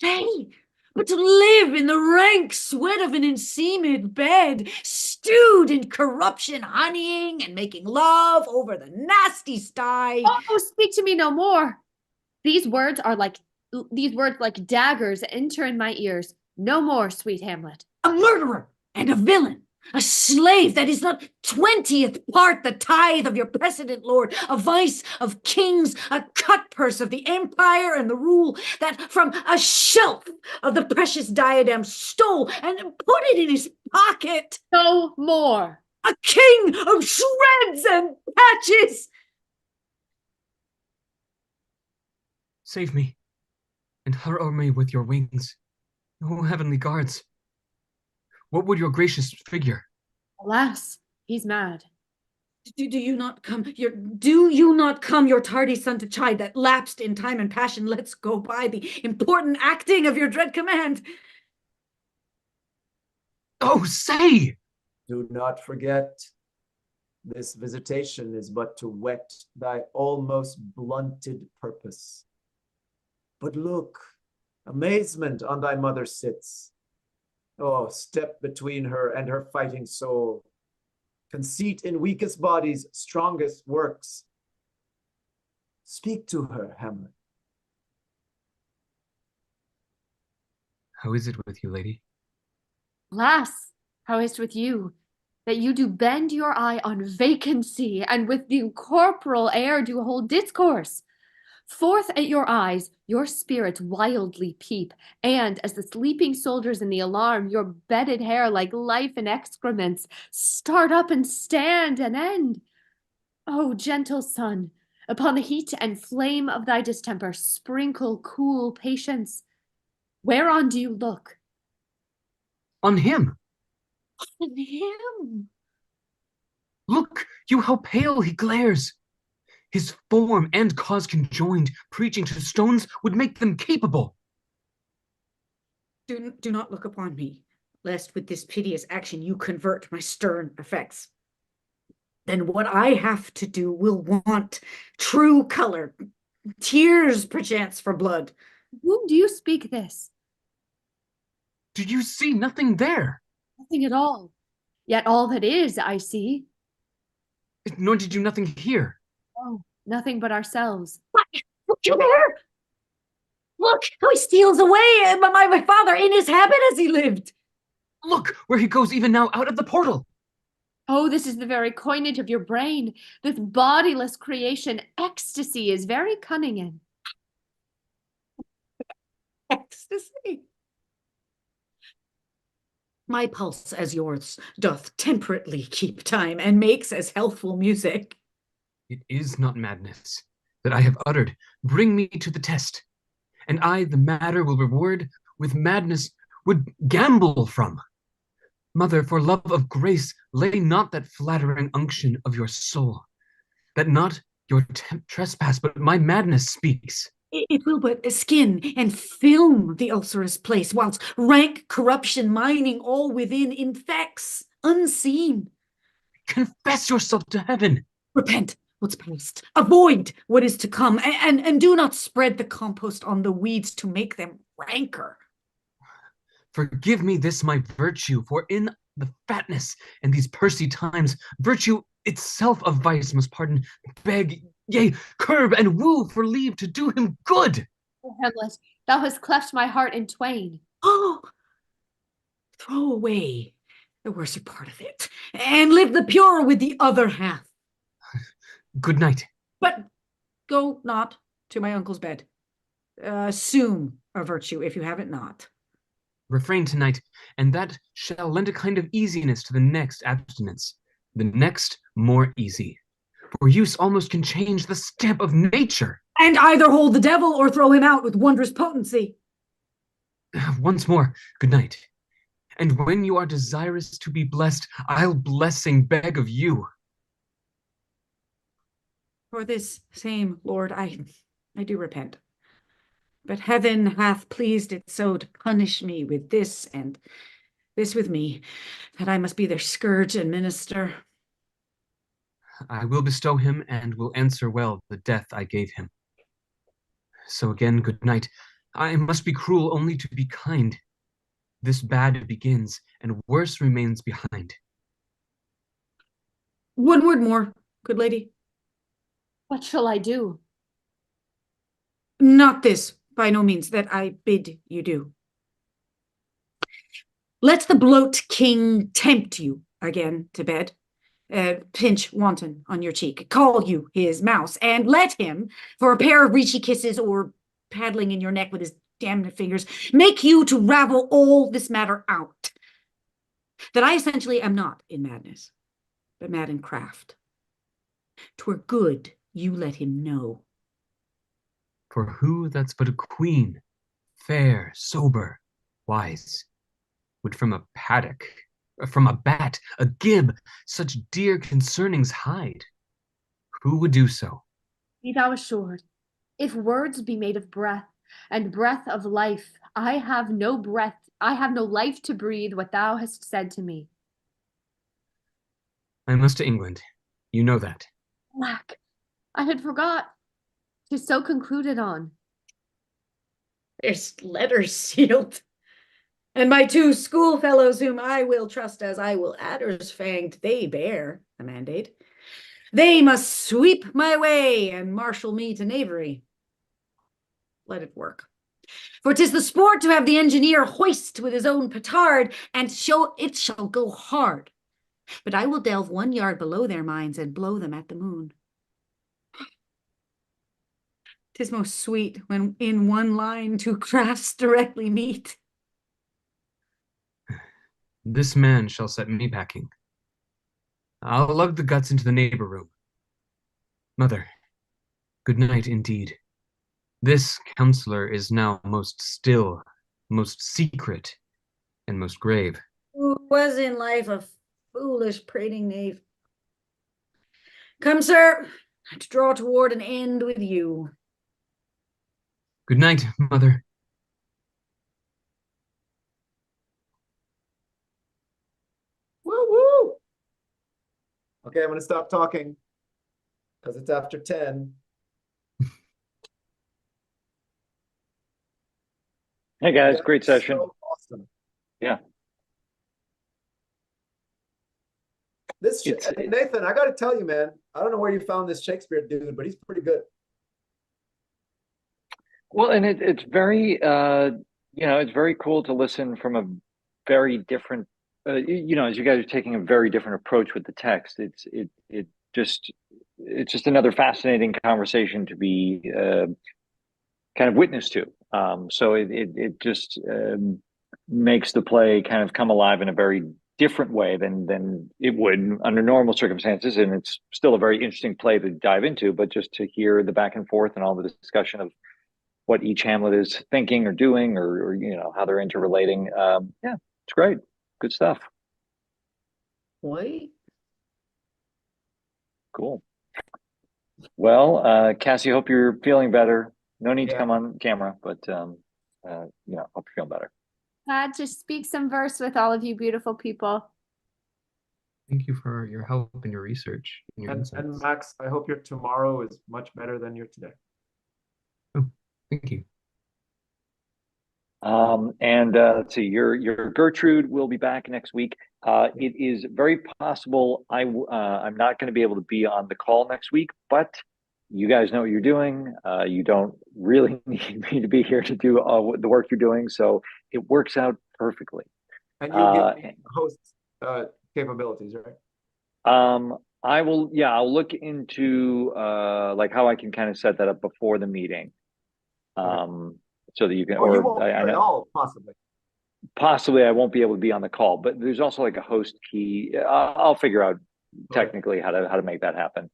Nay, but to live in the rank sweat of an enseamed bed, stewed in corruption, honeying and making love over the nasty sty. Oh, speak to me no more. These words like daggers enter in my ears. No more, sweet Hamlet. A murderer and a villain, A slave that is not 20th part the tithe of your precedent, Lord, a vice of kings, a cutpurse of the empire and the rule, that from a shelf of the precious diadem stole and put it in his pocket. No more. A king of shreds and patches. Save me, and hurl me with your wings, O heavenly guards. What would your gracious figure? Alas, he's mad. Do you not come, your tardy son to chide that lapsed in time and passion lets go by the important acting of your dread command? Oh, say! Do not forget, this visitation is but to whet thy almost blunted purpose. But look, amazement on thy mother sits. Oh, step between her and her fighting soul. Conceit in weakest bodies, strongest works. Speak to her, Hamlet. How is it with you, lady? Alas, how is't with you, that you do bend your eye on vacancy, and with the corporal air do hold discourse? Forth at your eyes your spirits wildly peep, and as the sleeping soldiers in the alarm, your bedded hair like life and excrements start up and stand and end. O gentle sun, upon the heat and flame of thy distemper sprinkle cool patience. Whereon do you look? On him! On him! Look, you how pale he glares! His form and cause conjoined, preaching to stones, would make them capable. Do not look upon me, lest with this piteous action you convert my stern effects. Then what I have to do will want true color, tears perchance for blood. Whom do you speak this? Do you see nothing there? Nothing at all. Yet all that is, I see. Nor did you nothing hear. Oh, nothing but ourselves. What? Look, you there? Look how he steals away, my father, in his habit as he lived. Look, where he goes even now out of the portal. Oh, this is the very coinage of your brain. This bodiless creation, ecstasy is very cunning in. Ecstasy. My pulse, as yours, doth temperately keep time, and makes as healthful music. It is not madness that I have uttered. Bring me to the test, and I the matter will reward with madness would gamble from. Mother, for love of grace, lay not that flattering unction of your soul, that not your trespass, but my madness speaks. It will but skin and film the ulcerous place, whilst rank corruption mining all within infects, unseen. Confess yourself to heaven. Repent what's past, avoid what is to come, and do not spread the compost on the weeds to make them ranker. Forgive me this my virtue, for in the fatness and these pursy times, virtue itself of vice must pardon, beg, yea, curb and woo for leave to do him good. Oh, Hamlet, thou hast cleft my heart in twain. Oh, throw away the worser part of it, and live the purer with the other half. Good night. But go not to my uncle's bed. Assume a virtue if you have it not. Refrain tonight, and that shall lend a kind of easiness to the next abstinence, the next more easy. For use almost can change the stamp of nature. And either hold the devil or throw him out with wondrous potency. Once more, good night. And when you are desirous to be blessed, I'll blessing beg of you. For this same, Lord, I do repent. But heaven hath pleased it so to punish me with this and this with me, that I must be their scourge and minister. I will bestow him and will answer well the death I gave him. So again, good night. I must be cruel only to be kind. This bad begins, and worse remains behind. One word more, good lady. What shall I do? Not this, by no means, that I bid you do. Let the bloat king tempt you again to bed, pinch wanton on your cheek, call you his mouse, and let him, for a pair of reachy kisses or paddling in your neck with his damned fingers, make you to ravel all this matter out. That I essentially am not in madness, but mad in craft. 'Twere good you let him know. For who that's but a queen, fair, sober, wise, would from a paddock, from a bat, a gib, such dear concernings hide? Who would do so? Be thou assured, if words be made of breath, and breath of life, I have no life to breathe what thou hast said to me. I must to England. You know that. Alack, I had forgot. 'Tis so concluded on. There's letters sealed. And my 2 schoolfellows, whom I will trust as I will adders fanged, they bear the mandate. They must sweep my way and marshal me to knavery. Let it work. For 'tis the sport to have the engineer hoist with his own petard, and show it shall go hard. But I will delve 1 yard below their minds and blow them at the moon. 'Tis most sweet when in 1 line 2 crafts directly meet. This man shall set me packing. I'll lug the guts into the neighbor room. Mother, good night indeed. This counselor is now most still, most secret, and most grave. Who was in life a foolish prating knave. Come, sir, to draw toward an end with you. Good night, mother. Woo woo. Okay, I'm gonna stop talking because it's after 10. Hey guys, That great was session. so awesome. Yeah. This It's- Nathan, I got to tell you, man, I don't know where you found this Shakespeare dude, but he's pretty good. Well, and it's very it's very cool to listen from a very different as you guys are taking a very different approach with the text. It's just another fascinating conversation to be kind of witness to. So it just makes the play kind of come alive in a very different way than it would under normal circumstances, and it's still a very interesting play to dive into. But just to hear the back and forth and all the discussion of what each Hamlet is thinking or doing, or how they're interrelating, yeah, it's great, good stuff. Boy. Cool. Well, Cassie, hope you're feeling better. No need to Yeah. come on camera, but hope you're feeling better. Glad to speak some verse with all of you beautiful people. Thank you for your help and your research and your And insights. Max, I hope your tomorrow is much better than your today. Oh, thank you. And let's see, your Gertrude will be back next week. It is very possible I'm not going to be able to be on the call next week, but you guys know what you're doing. You don't really need me to be here to do the work you're doing, so it works out perfectly. And you give me host capabilities, right? I will, yeah, I'll look into like how I can kind of set that up before the meeting. So that you can, Or you or won't I at know all, possibly. possibly I won't be able to be on the call, but there's also like a host key. I'll figure out technically how to make that happen.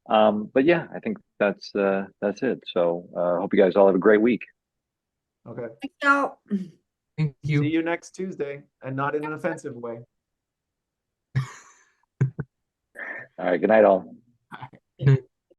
But yeah, I think that's it. So hope you guys all have a great week. Okay. Thanks, y'all. Thank you. See you next Tuesday, and not in an offensive way. All right, good night all. Good night.